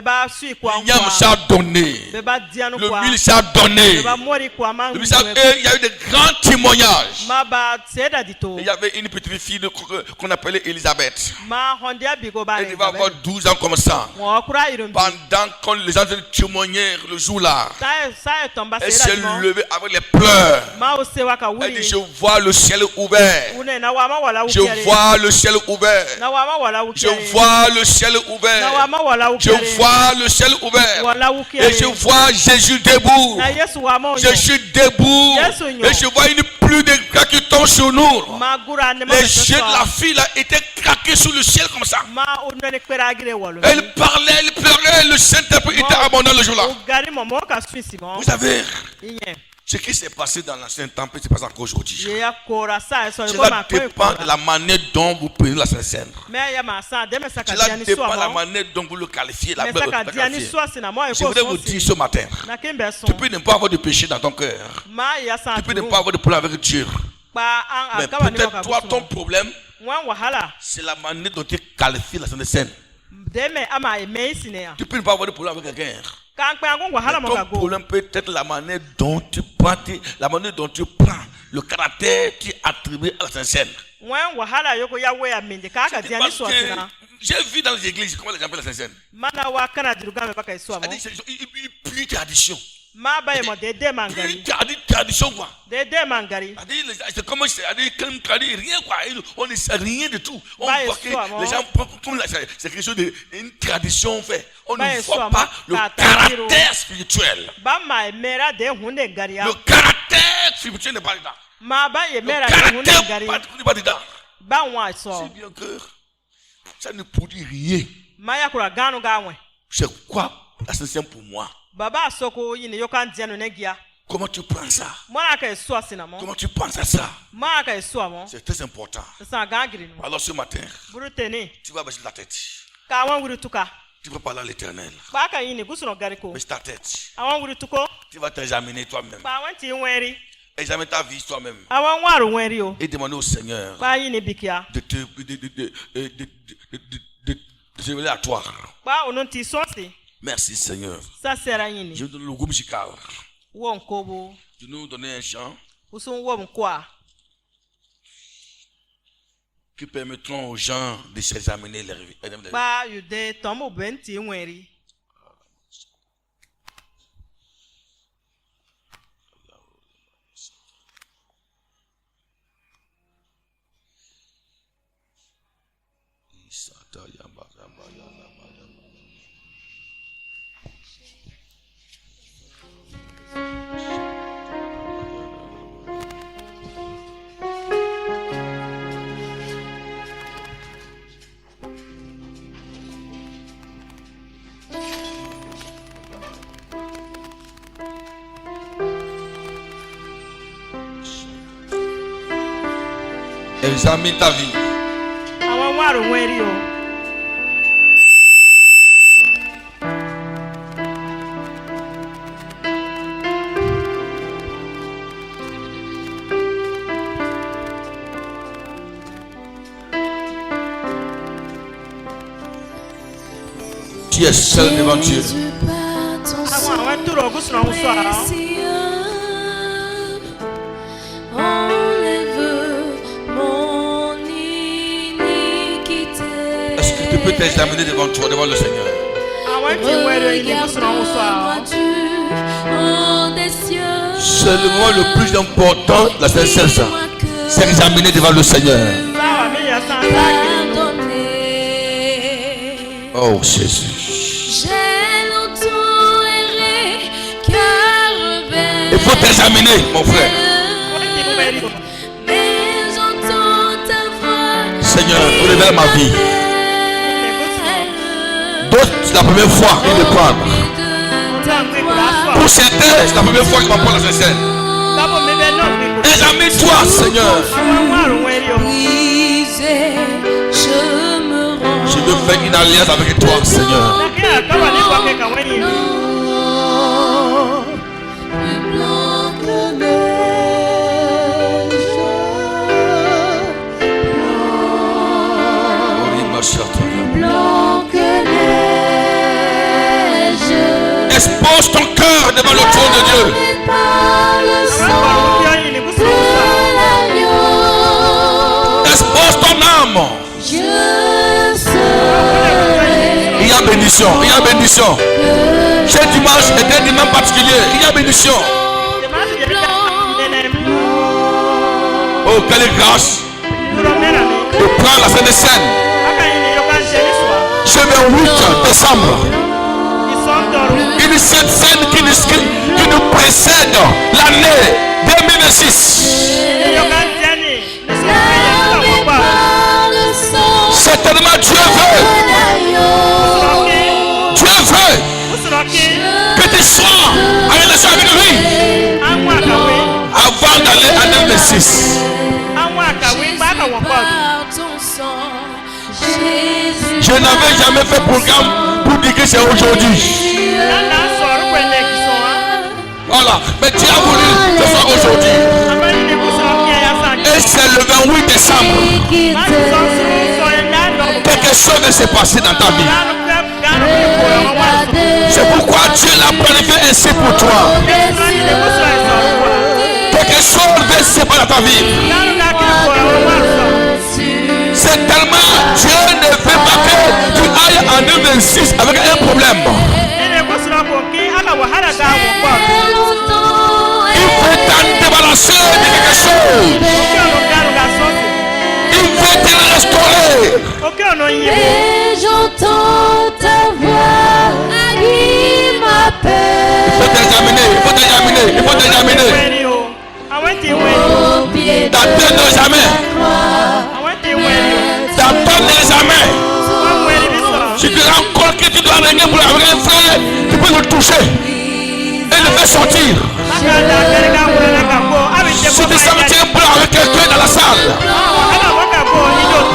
yam s'est donné. Le mil s'est donné. Il y a eu de grands témoignages. Il y avait une petite fille qu'on appelait Elisabeth. Elle devait avoir 12 ans comme ça. Pendant que les gens témoignaient le jour-là, elle s'est levée avec les pleurs. Elle dit, je vois le ciel ouvert. Je vois le ciel ouvert. Je vois le ciel ouvert. Je vois le ciel ouvert. Et je vois Jésus debout. Je suis debout. Et je vois une pluie de grâce qui tombe sur nous. Les yeux de la fille là étaient craqués sur le ciel comme ça. Elle parlait, elle pleurait. Le Saint-Esprit était abondant le jour-là. Vous savez, ce qui s'est passé dans l'ancien temple se passe encore aujourd'hui. Cela dépend de la manière dont vous prenez la Sainte-Seine. Cela dépend de la manière dont vous le qualifiez. Je voudrais vous dire ce matin, tu peux ne pas avoir de péché dans ton cœur. Tu peux ne pas avoir de problème avec Dieu. Mais peut-être toi, ton problème, c'est la manière dont tu qualifies la Sainte-Seine. Tu peux ne pas avoir de problème avec quelqu'un. Ton problème peut être la manière dont tu prends, le caractère qui est attribué à la Sainte-Seine. J'ai vu dans les églises comment les gens appellent la Sainte-Seine. Ils prient tradition. Tradition quoi. C'est comme rien quoi. On ne sait rien de tout. On voit que les gens comme c'est quelque chose d'une tradition fait. On ne voit pas le caractère spirituel. Le caractère spirituel n'est pas dedans. Le caractère n'est pas dedans. C'est bien que ça ne produit rien. C'est quoi la Sainte-Seine pour moi? Comment tu prends ça? Comment tu penses à ça? C'est très important. Alors ce matin, tu vas baisser la tête. Tu vas parler à l'Éternel. Baisse ta tête. Tu vas t'examiner toi-même. Examine ta vie toi-même. Et demander au Seigneur de te révéler à toi. Merci Seigneur. Je donne le groupe musical. Tu nous donnes un chant qui permettront aux gens de s'examiner les vies. Examine ta vie. Tu es seul devant Dieu. Est-ce que tu peux t'examiner devant toi, devant le Seigneur? C'est le moment le plus important de la Sainte-Seine, c'est examiner devant le Seigneur. Oh Jésus. Il faut examiner, mon frère. Mais j'entends ta voix. Seigneur, révèle ma vie. D'autres, c'est la première fois qu'ils me prennent. Pour certains, c'est la première fois qu'ils m'apprennent la scène. Examine-toi, Seigneur. Je veux faire une alliance avec toi, Seigneur. Expose ton cœur devant le trône de Dieu. Expose ton âme. Il y a bénédiction, il y a bénédiction. Ce dimanche est un dimanche particulier. Il y a bénédiction. Oh, quelle grâce de prendre la Sainte Seine. Ce 28 décembre. Une Sainte Seine qui nous précède l'année 2026. Certainement Dieu veut que tu sois en relation avec lui avant d'aller en 2026. Je n'avais jamais fait programme pour dire que c'est aujourd'hui. Voilà, mais Dieu a voulu que ce soit aujourd'hui. Et c'est le 28 décembre. Quelque chose va se passer dans ta vie. C'est pourquoi Dieu l'a planifié ainsi pour toi. Quelque chose va se passer dans ta vie. C'est tellement Dieu ne veut pas que tu ailles en 2026 avec un problème. Il veut t'en débarrasser de quelque chose. Il veut te restaurer. Et j'entends ta voix qui m'appelle. Il faut t'examiner, il faut t'examiner, il faut t'examiner. Dans ton examen. Dans ton examen. Si tu rends compte que tu dois régner pour avec un frère, tu peux le toucher et le faire sortir. Si tu sens que tu es blanc avec quelqu'un dans la salle,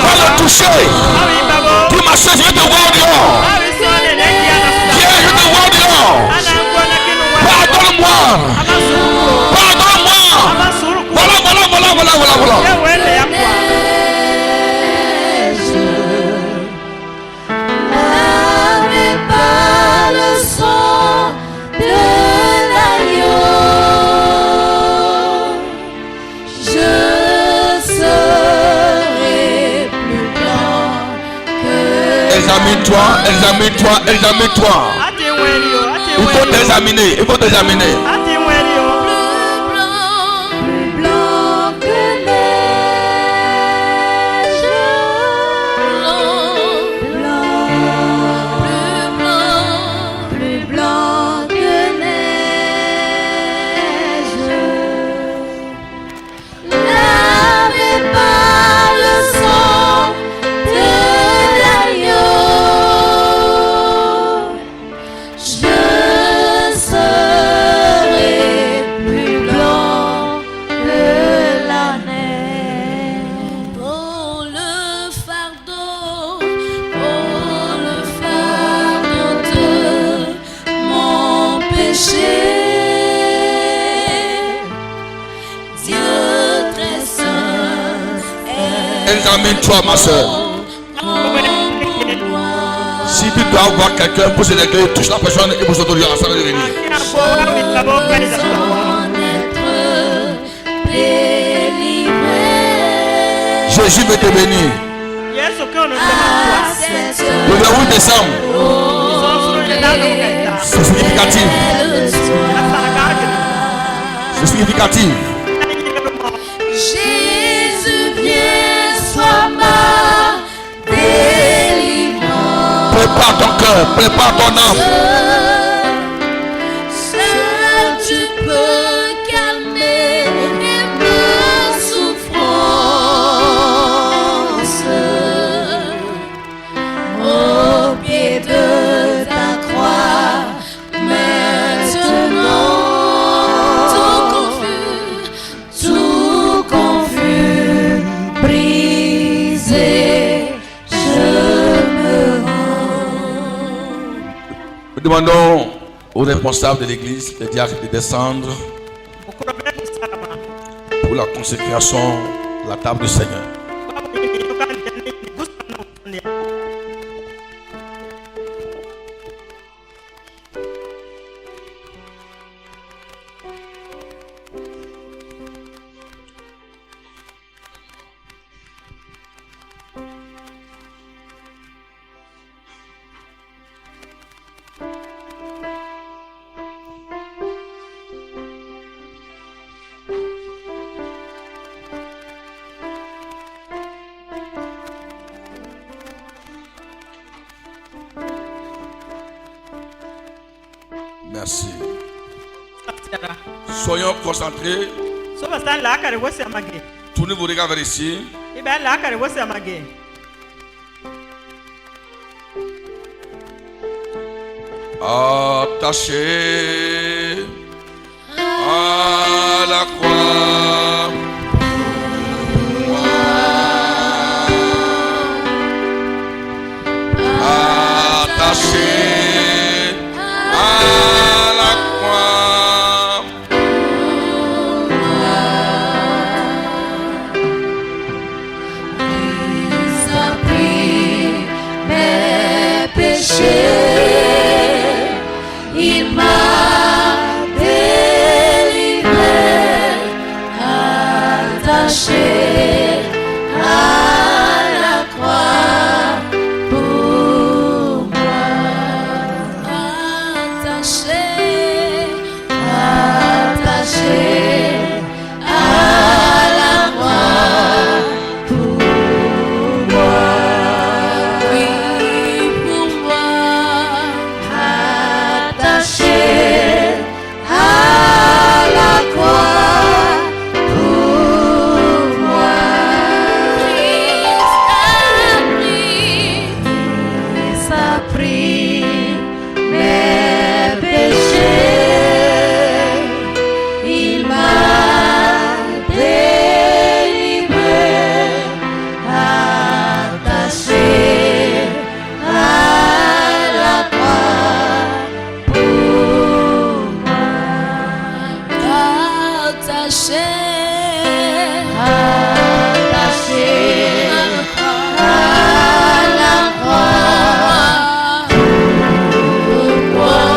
va le toucher. Dis ma soeur, je vais te voir dehors. Viens, je te vois dehors. Pardonne-moi. Pardonne-moi. Voilà. Par le sang de l'agneau, je serai plus blanc que. Examine-toi. Il faut t'examiner, plus blanc que neige, plus blanc que neige, lavé par le sang de l'agneau, je serai plus blanc que la neige. Pour le fardeau de mon péché, Dieu très saint est Examine-toi, ma soeur. Si tu dois avoir quelqu'un pour se régler, touche la personne et pour s'autoriser à la salle de réunion. Jésus veut te bénir. Le 28 décembre, c'est significatif. C'est significatif. Jésus, viens, sois ma délivrance. Prépare ton cœur, prépare ton âme. Seul tu peux calmer demandons aux responsables de l'église, les diacres, de descendre pour la consécration de la table du Seigneur. Merci. Soyons concentrés. Tournez vos regards vers ici. Attaché à la croix. Attaché à la croix. Il a pris mes péchés, il m'a délivré, attaché à la croix pour moi, attaché à la croix pour moi, oui pour moi, attaché à la croix pour moi. Christ a pris mes péchés, il m'a délivré, attaché à la croix pour moi, attaché à la croix pour moi, attaché à la croix pour moi.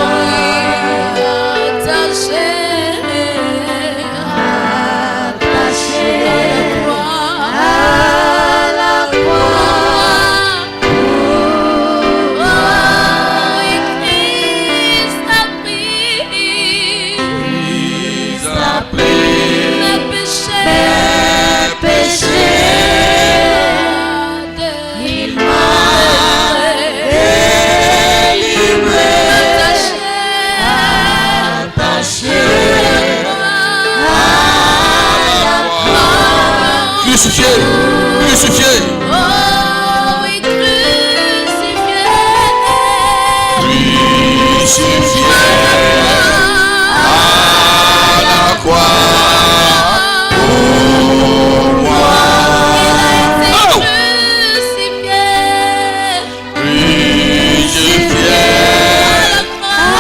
Christ a pris mes péchés, il m'a délivré, attaché à la croix. Crucifié, crucifié. Oh oui, crucifié, Crucifié à la croix pour moi. crucifié, Crucifié à la croix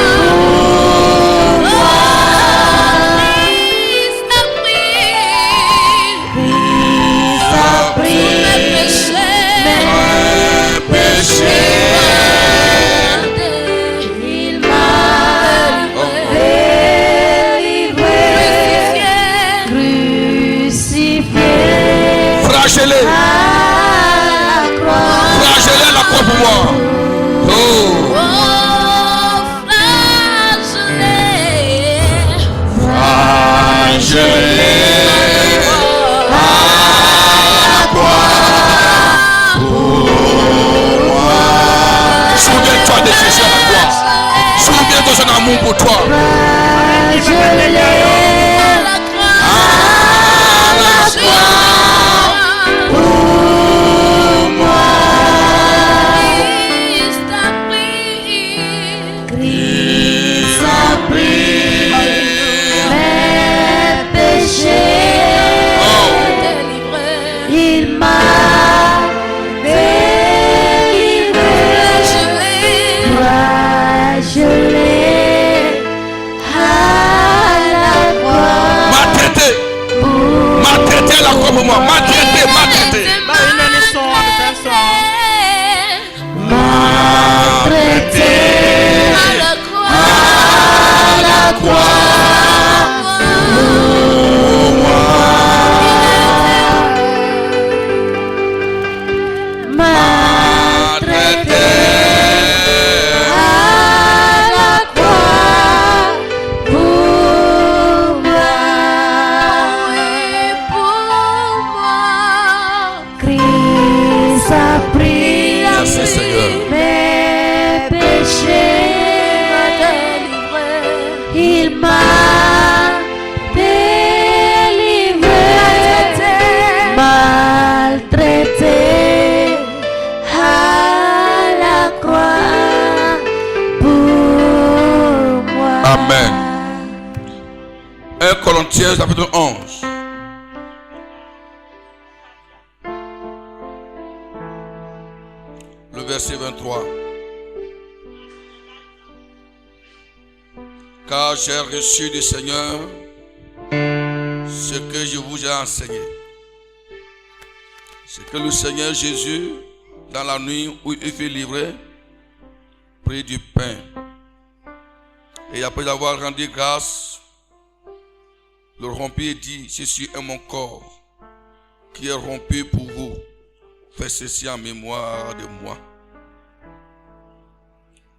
pour moi. Christ a pris Christ a mes péchés, péché. il m'a délivré, crucifié Flagellé, à la croix. flagellé à la croix pour moi. Oh, Oh, flagellé, flagellé à la croix pour moi. Souviens-toi de Jésus à la croix. Souviens-toi de son amour pour toi. flagellé à la croix, À la croix pour moi. Christ a pris Christ a pris mes péchés. Colossiens chapitre 11. Le verset 23. Car j'ai reçu du Seigneur ce que je vous ai enseigné. C'est que le Seigneur Jésus, dans la nuit où il fut livré, prit du pain. Et après avoir rendu grâce, le rompit et dit, ceci est mon corps qui est rompu pour vous. Faites ceci en mémoire de moi.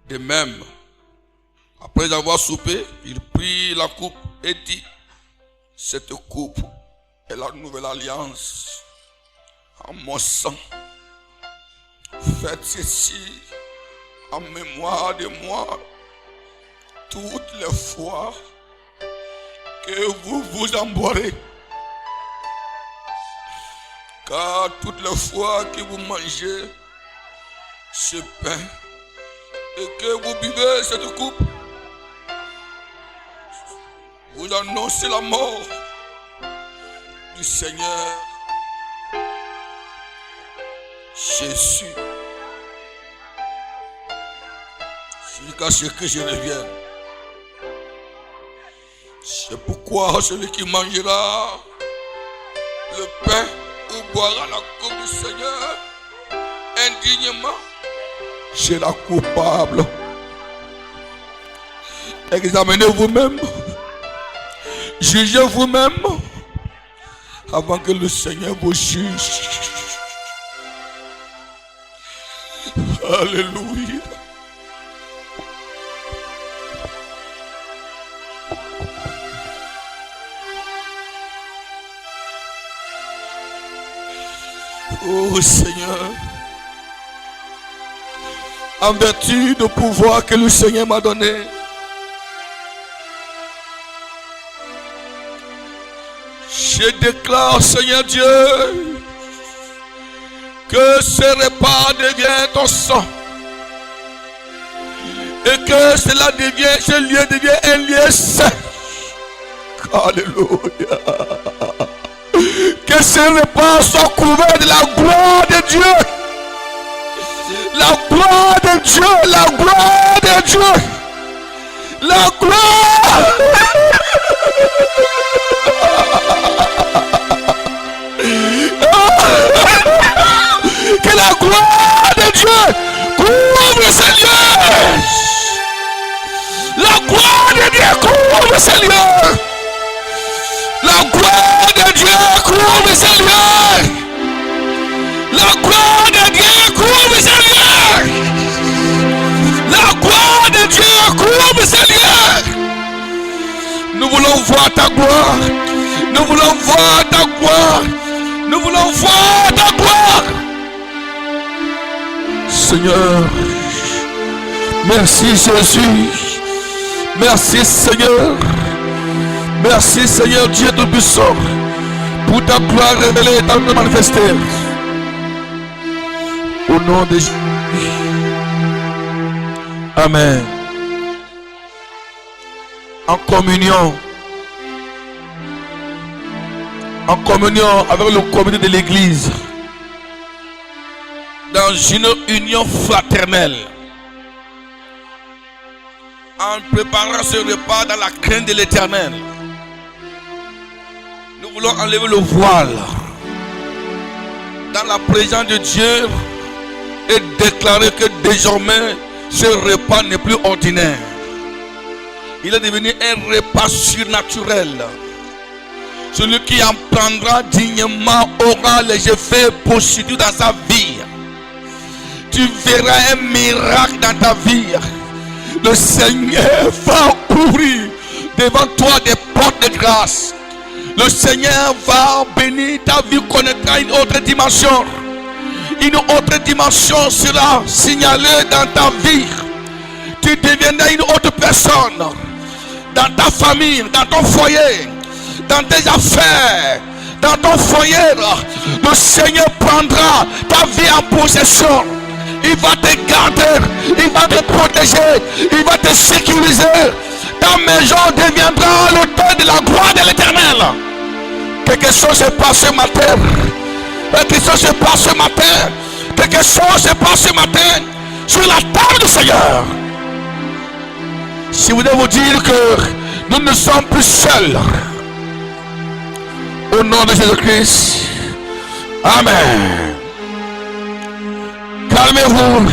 De même, après avoir soupé, il prit la coupe et dit, cette coupe est la nouvelle alliance en mon sang. Faites ceci en mémoire de moi toutes les fois que vous vous en boirez. Car toutes les fois que vous mangez ce pain et que vous buvez cette coupe, vous annoncez la mort du Seigneur Jésus jusqu'à ce que je revienne. C'est pourquoi celui qui mangera le pain ou boira la coupe du Seigneur indignement sera coupable. Examinez vous-même, jugez vous-même avant que le Seigneur vous juge. Alléluia. Oh Seigneur, en vertu du pouvoir que le Seigneur m'a donné, je déclare, Seigneur Dieu, que ce repas devient ton sang et que cela devient, ce lieu devient un lieu saint. Alléluia. Que ce repas soit couvert de la gloire de Dieu. La gloire de Dieu, la gloire de Dieu. La gloire. Que la gloire de Dieu couvre ces lieux. La gloire de Dieu couvre ces lieux. La gloire de Dieu couvre ces lieux. La gloire de Dieu couvre ces lieux. La gloire de Dieu couvre ces lieux. Nous voulons voir ta gloire. Nous voulons voir ta gloire. Nous voulons voir ta gloire. Seigneur, merci Jésus. Merci Seigneur. Merci Seigneur Dieu Tout-Puissant pour ta gloire révélée et ta manifestée. Au nom de Jésus. Amen. En communion avec le comité de l'église, dans une union fraternelle, en préparant ce repas dans la crainte de l'Éternel, nous voulons enlever le voile dans la présence de Dieu et déclarer que désormais ce repas n'est plus ordinaire. Il est devenu un repas surnaturel. Celui qui en prendra dignement aura les effets positifs dans sa vie. Tu verras un miracle dans ta vie. Le Seigneur va ouvrir devant toi des portes de grâce. Le Seigneur va bénir ta vie, connaîtra une autre dimension. Une autre dimension sera signalée dans ta vie. Tu deviendras une autre personne. Dans ta famille, dans ton foyer, dans tes affaires, dans ton foyer, le Seigneur prendra ta vie en possession. Il va te garder, il va te protéger, il va te sécuriser. ta maison deviendra l'autel de la gloire de l'Éternel. Quelque chose se passe ce matin. Quelque chose se passe ce matin. Quelque chose se passe ce matin sur la table du Seigneur. Je voudrais vous dire que nous ne sommes plus seuls. Au nom de Jésus-Christ. Amen. Calmez-vous.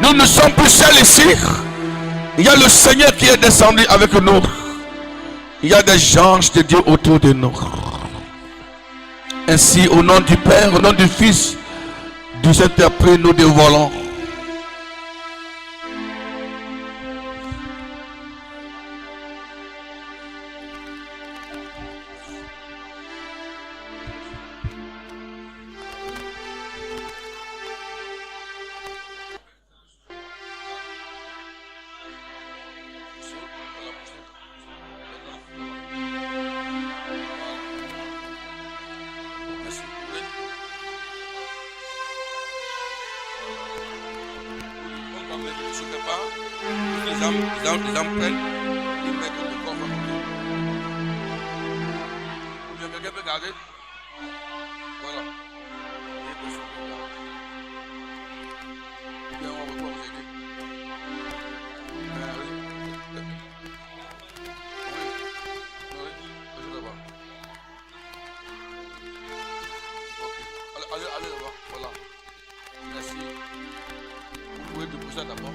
Nous ne sommes plus seuls ici. Il y a le Seigneur qui est descendu avec nous. Il y a des anges de Dieu autour de nous. Ainsi, au nom du Père, au nom du Fils, du Saint-Esprit, nous dévoilons. Les âmes prennent, ils mettent le corps à côté. Bien, quelqu'un peut garder. Voilà. Bien, on va pouvoir vous aider. Oui, là-bas. Ok. Allez là-bas. Voilà. Merci. Vous pouvez déposer d'abord.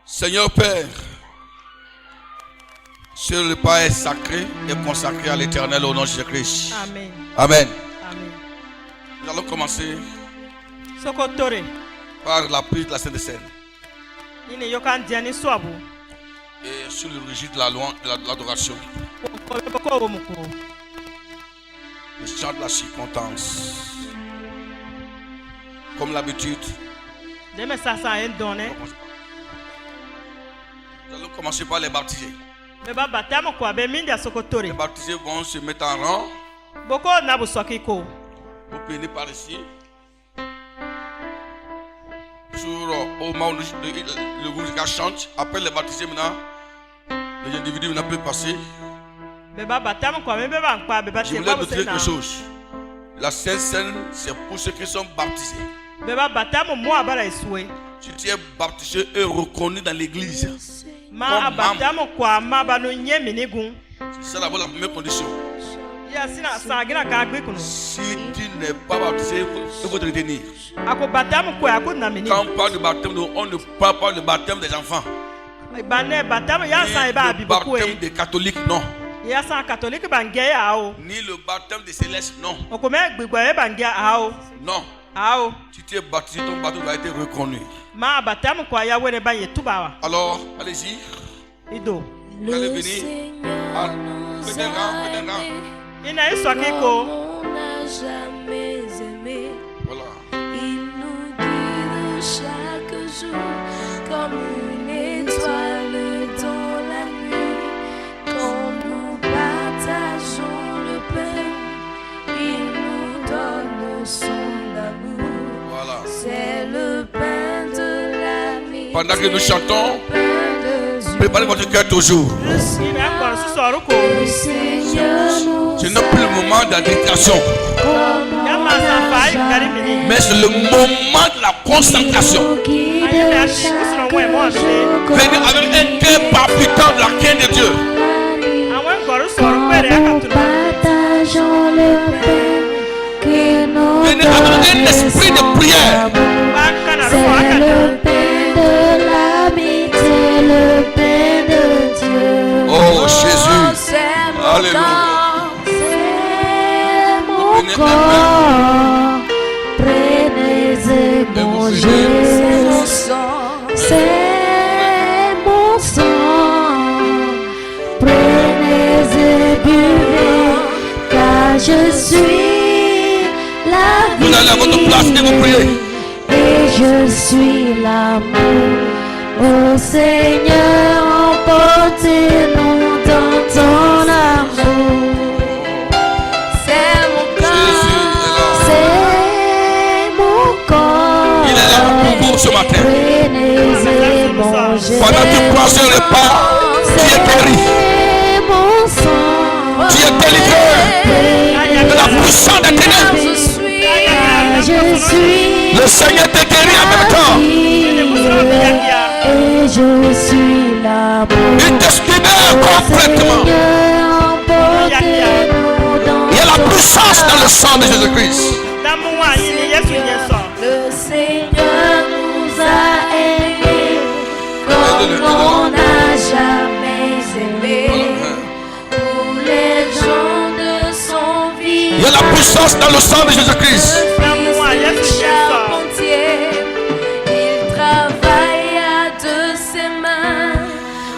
Seigneur Père, ce repas est sacré et consacré à l'Éternel au nom de Jésus-Christ. Amen. Amen. Amen. Nous allons commencer Sokotore. par la prise de la Sainte Seine Ine yokan diani swabu. et sur le registre de l'adoration, Ko muko. le chant de la circonstance. Comme l'habitude, Deme sasa en donne. nous allons commencer par les baptisés. Beba batamo kwa be mindia sokotore. Les baptisés vont se mettre en rang. Boko nabu sokiko. Vous venez par ici. Au moment où le groupe chante, après les baptisés maintenant, les individus maintenant peuvent passer. Beba batamo kwa me beba nkpa beba Je te voulais kwa noter quelque bosena. chose. La Sainte Seine, c'est pour ceux qui sont baptisés. Beba batamo mo abara iswe. Si tu es baptisé et reconnu dans l'église, Ma abatamo kwa ma banu nye minigun. c'est d'abord la première condition. Ya sina sagina ka gbe kunu. Si tu n'es pas baptisé, il faut te retenir. Ako batamo kwa ako na mini. Quand on parle de baptême, on ne parle pas du baptême des enfants. Bane batamo ya sa Ni eba le biboko baptême e. des catholiques, non. Ya sa catholique bangeya ao. Ni le baptême des célestes, non. Okome gbigbo e bangeya ao. Non. Ao. Si tu es baptisé, ton baptême doit être reconnu. Ma batamo kwa ya wene banye tubawa. Alors, allez-y. Ido. Vous allez venir. Ah, faites un rang, faites un rang. Ina isokiko. On n'a jamais aimé. Voilà. Il nous guide chaque jour comme une étoile dans la nuit. Quand nous partageons le pain, il nous donne son amour. Voilà. C'est le pain de l'amitié. Pendant que nous chantons, le pain de Dieu. préparez votre cœur toujours. Ina akwa susoruko. Le Seigneur nous Ce n'est plus le moment d'addiction, Ya ma sa fai ngari mini. mais c'est le moment de la concentration. Aye me ashi usoro mwe mo ase. Venez avec un cœur palpitant de la quinte de Dieu. Awon ngoru soru kwere akatuna. partageons le pain que nous Venez avec un esprit de prière. Ba kana ro c'est akatuna. le pain de l'amitié, le pain de Dieu. Oh Jésus. C'est mon Alléluia. corps, c'est mon Prenez un corps. Prenez et vous mangez. faites. C'est mon sang, c'est mon sang. Prenez et buvez, car je suis la vie. Vous allez à votre place et vous priez. Et je suis l'amour. Ô Seigneur, emportez-nous dans ton amour. C'est mon corps, c'est mon corps. Il est là pour vous ce matin. Prenez et mangez. Pendant que tu prends ce repas, tu es guéri. C'est mon sang. Tu es délivré de la puissance des ténèbres. Je suis Le Seigneur te guérit en même temps. et je suis l'amour. Il t'exclut complètement. Il y a la puissance dans le sang de Jésus-Christ. Le Seigneur nous a aimés comme on n'a jamais aimé. Pour les gens de son vie, Il y a la puissance dans le sang de Jésus-Christ. il travaille à de ses mains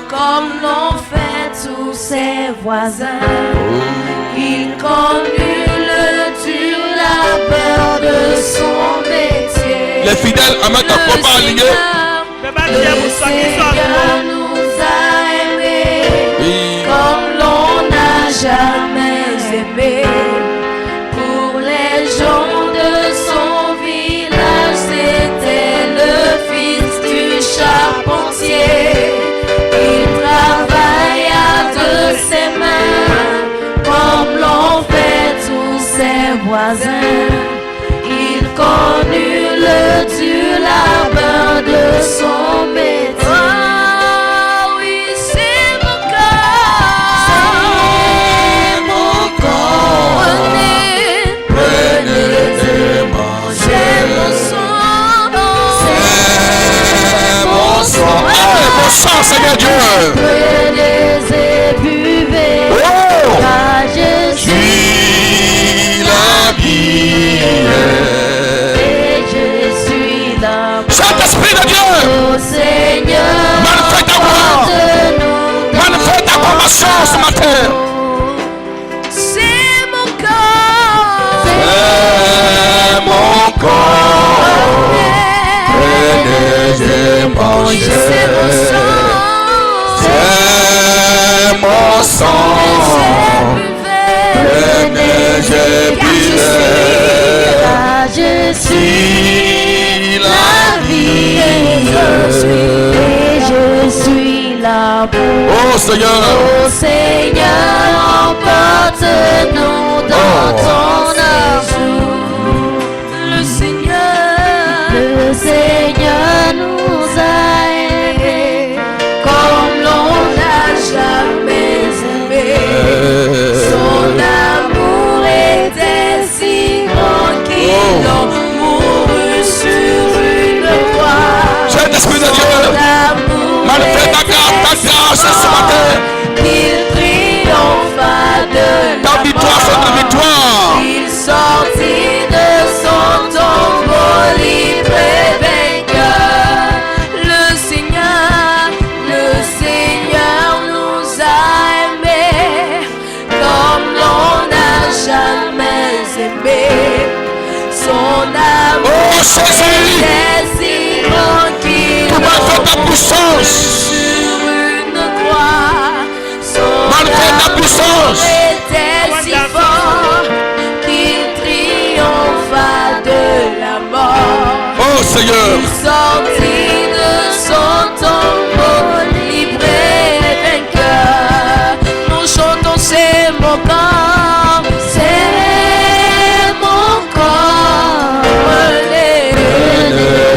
comme l'ont fait tous ses voisins. Il connut le dur labeur de son métier. Les fidèles en mettent un combat aligné. Le Seigneur nous a aimés comme l'on n'a jamais aimé. Pour les gens de son village, c'était le fils du charpentier. Il travailla de ses mains comme l'ont fait tous ses voisins. Il connut le dur labeur de son métier. Oh oui, c'est mon corps. C'est mon corps. Prenez et mangez mon sang. C'est mon sang. Mon sang, Seigneur Dieu. Prenez et buvez. Oh. Car je suis la vie. et je suis l'amour. Saint-Esprit de Dieu, Au Seigneur, manifeste ta gloire. Manifeste ta compassion ce matin. c'est mon corps. C'est mon corps. Prenez et mangez. C'est mon sang. C'est mon sang. Prenez et buvez. Car je suis la vie. et je suis l'amour. Oh Seigneur, Ô Seigneur, emporte-nous dans ton amour. Le Seigneur nous a aimés comme l'on n'a jamais aimé. Son amour était si grand qu'il a mouru sur une croix. Saint-Esprit de Dieu, manifeste ta grâce ce matin. Il triompha de Ta victoire sur ta victoire. Il sortit de son tombeau libre et vainqueur. Le Seigneur nous a aimés comme l'on n'a jamais aimé. Son amour Oh Jésus, est si grand qu'il tu manifestes ta puissance. sur une croix. Son Manifeste ta puissance. était si fort qu'il triompha de la mort. Oh Seigneur, Il sortit de son tombeau libre et vainqueur. Nous chantons c'est mon corps, c'est mon corps. Prenez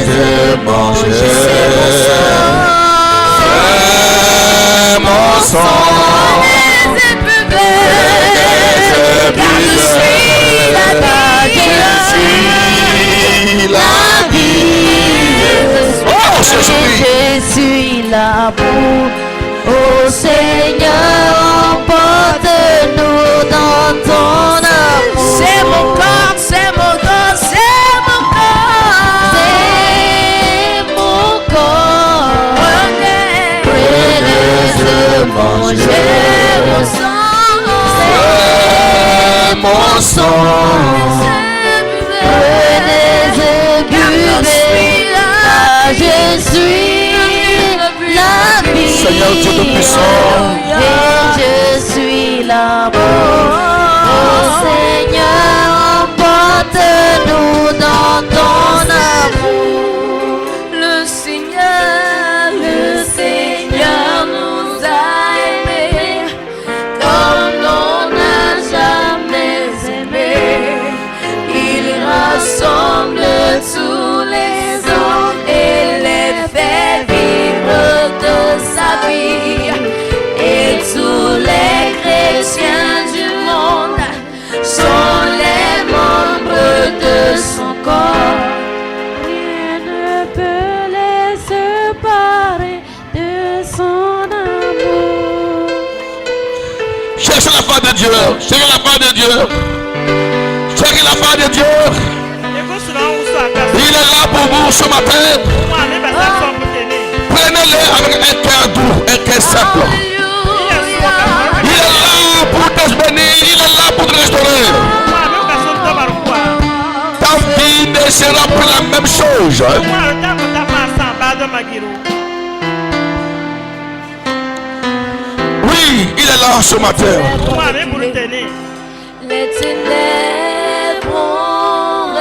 et mangez. C'est mon sang. c'est mon sang. Prenez et buvez, car je suis la vie. Oh Jésus-Christ, Je suis l'amour. Ô Seigneur, emporte-nous dans ton amour. C'est mon corps, c'est mon corps, c'est mon corps. C'est mon corps. Prenez et mangez mon sang. C'est mon sang. Prenez et buvez, car je suis la vie. Seigneur Dieu de puissance, Et Je suis l'amour. Oh Seigneur, emporte-nous dans ton amour. Le Seigneur nous a aimés comme l'on n'a jamais aimé. Il rassemble tous les hommes et les fait vivre de sa vie. Et tous les chrétiens du monde sont les membres de son corps. Rien ne peut les séparer de son amour. Cherchez la part de Dieu. Cherchez la part de Dieu. Cherchez la part de Dieu. Il est là pour vous ce matin. Prenez-le avec un cœur doux, un cœur simple. Il est là pour te bénir. Il est là pour te restaurer. Ta vie ne sera plus la même chose. Oui, il est là ce matin. Les ténèbres ont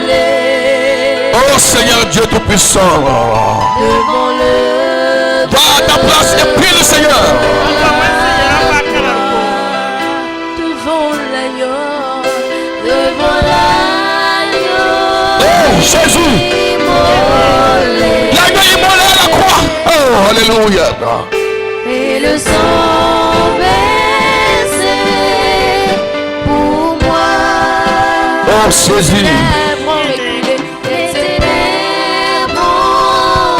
reculé. Oh Seigneur Dieu Tout-Puissant. Devant le Va à ta place et prie le Seigneur. devant l'agneau, devant l'agneau. Oh Jésus. Immolé. L'agneau immolé à la croix. Oh Alléluia. Et le sang versé pour moi. Oh Jésus. Les ténèbres ont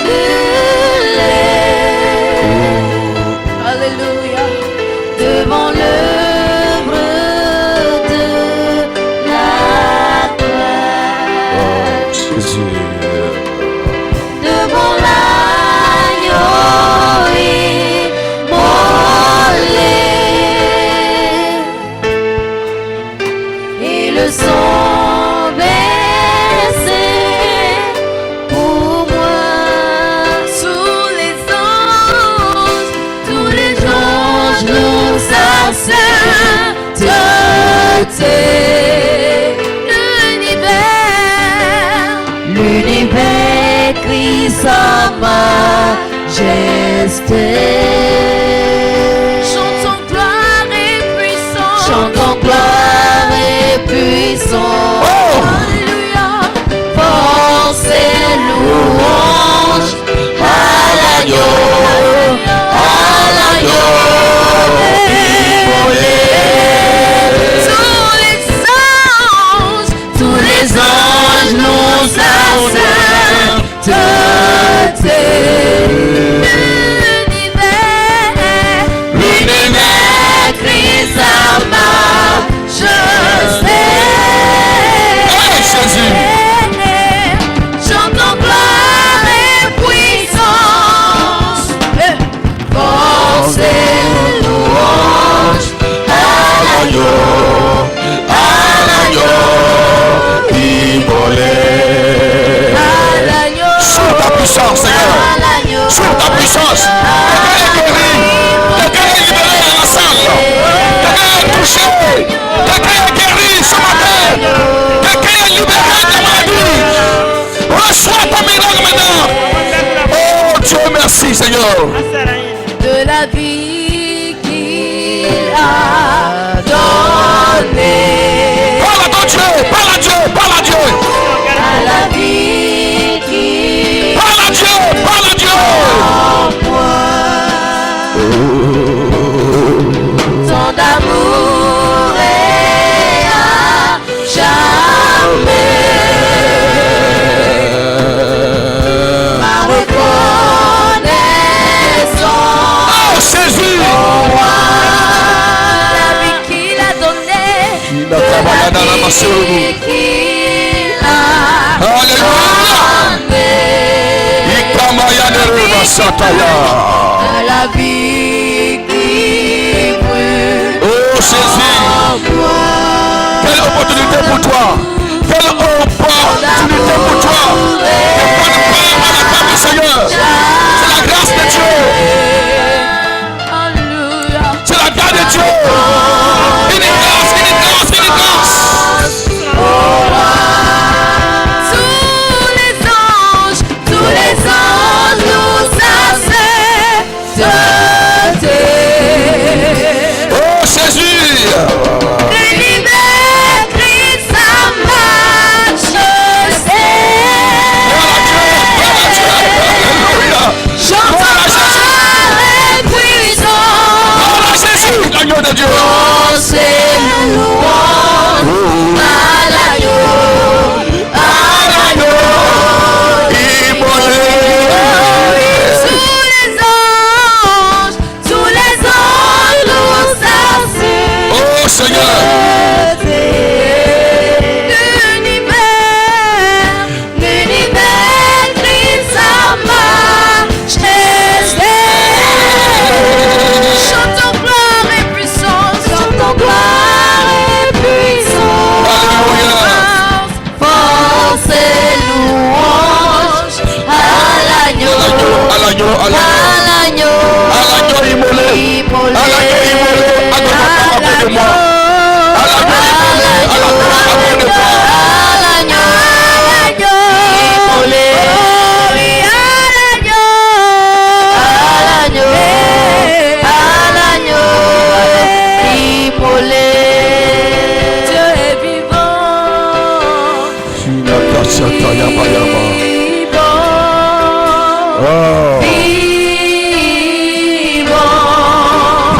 reculé. Alléluia. Devant l'œuvre de la croix. Jésus. Devant l'agneau immolé. Et le sang versé pour moi. Tous les anges nous sainteté. L'univers crie sa majesté. Chantons gloire et puissance. Chantons gloire et puissance. Alléluia. Force et louange à l'agneau. À l'agneau immolé. Tous les anges nous sainteté. L'univers crie sa majesté. Jésus. Chantons gloire et puissance. Force et louange à l'agneau. À l'agneau immolé. À l'agneau. Sous ta puissance, Seigneur. Sous ta puissance. Quelqu'un est guéri. Quelqu'un est libéré dans la salle. Quelqu'un est touché. Quelqu'un est guéri ce matin. Quelqu'un est libéré de la maladie. Reçois ton miracle maintenant. Oh Dieu, merci Seigneur. De la vie qu'il a donnée. Parle à ton Dieu. Parle à Dieu. Parle à Dieu. À la vie qu'il Parle à Dieu. Parle à Dieu. envoie. Tant d'amour et à jamais. Ma reconnaissance. Oh Jésus. La vie qu'il a donnée. Il a travaillé dans la masse. Alléluia. Ikamaya Nereva Sataya. De la vie qui brûle. Oh Jésus. Quelle opportunité pour toi. Quelle opportunité pour toi. De prendre part à la table du Seigneur. C'est la grâce de Dieu. Dieu. Une grâce. Tous les anges nous acceptent. Oh Jésus. L'univers crie sa majesté. J'entends les puissants. Jésus, l'agneau de Dieu. Danser louange à l'agneau. Immolé. Tous les anges nous acceptent. Oh Seigneur. L'univers crie sa majesté. Chantons gloire et puissance. Chantons gloire et puissance. Force et louange à l'agneau. À l'agneau immolé. À l'agneau immolé. À de moi. À l'agneau immolé. Dieu est vivant.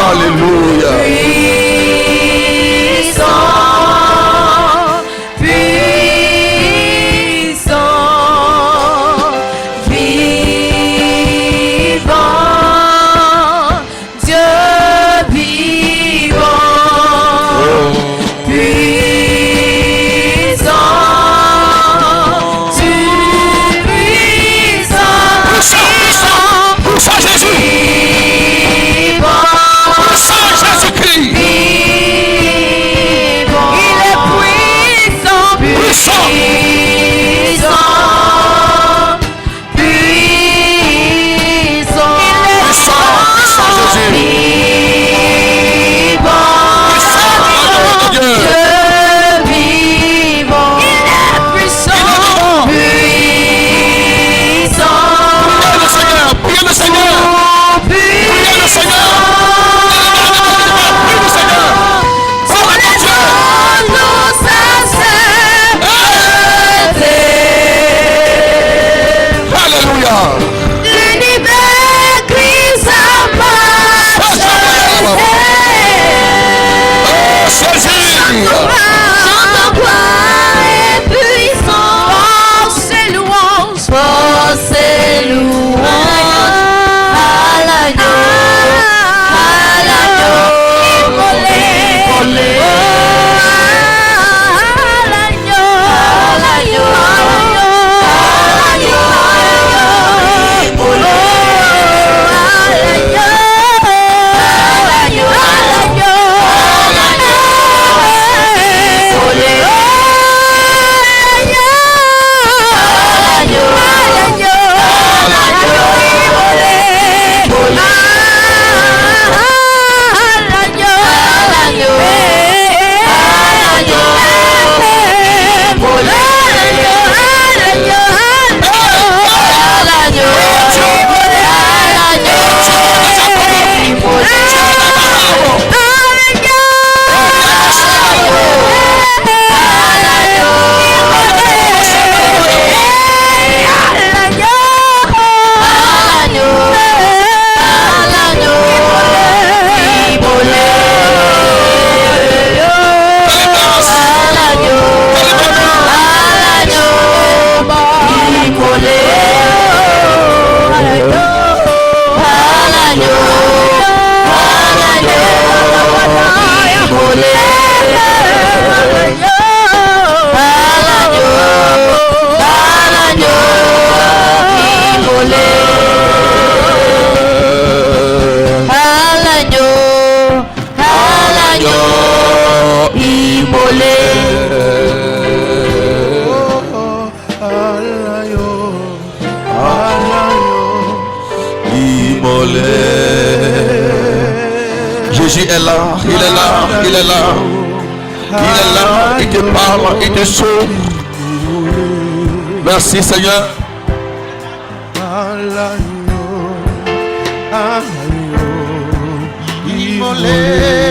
Alléluia. Jésus est là, il est là, il est là. Il est là, il te parle, il te sauve. Merci Seigneur. Imolé.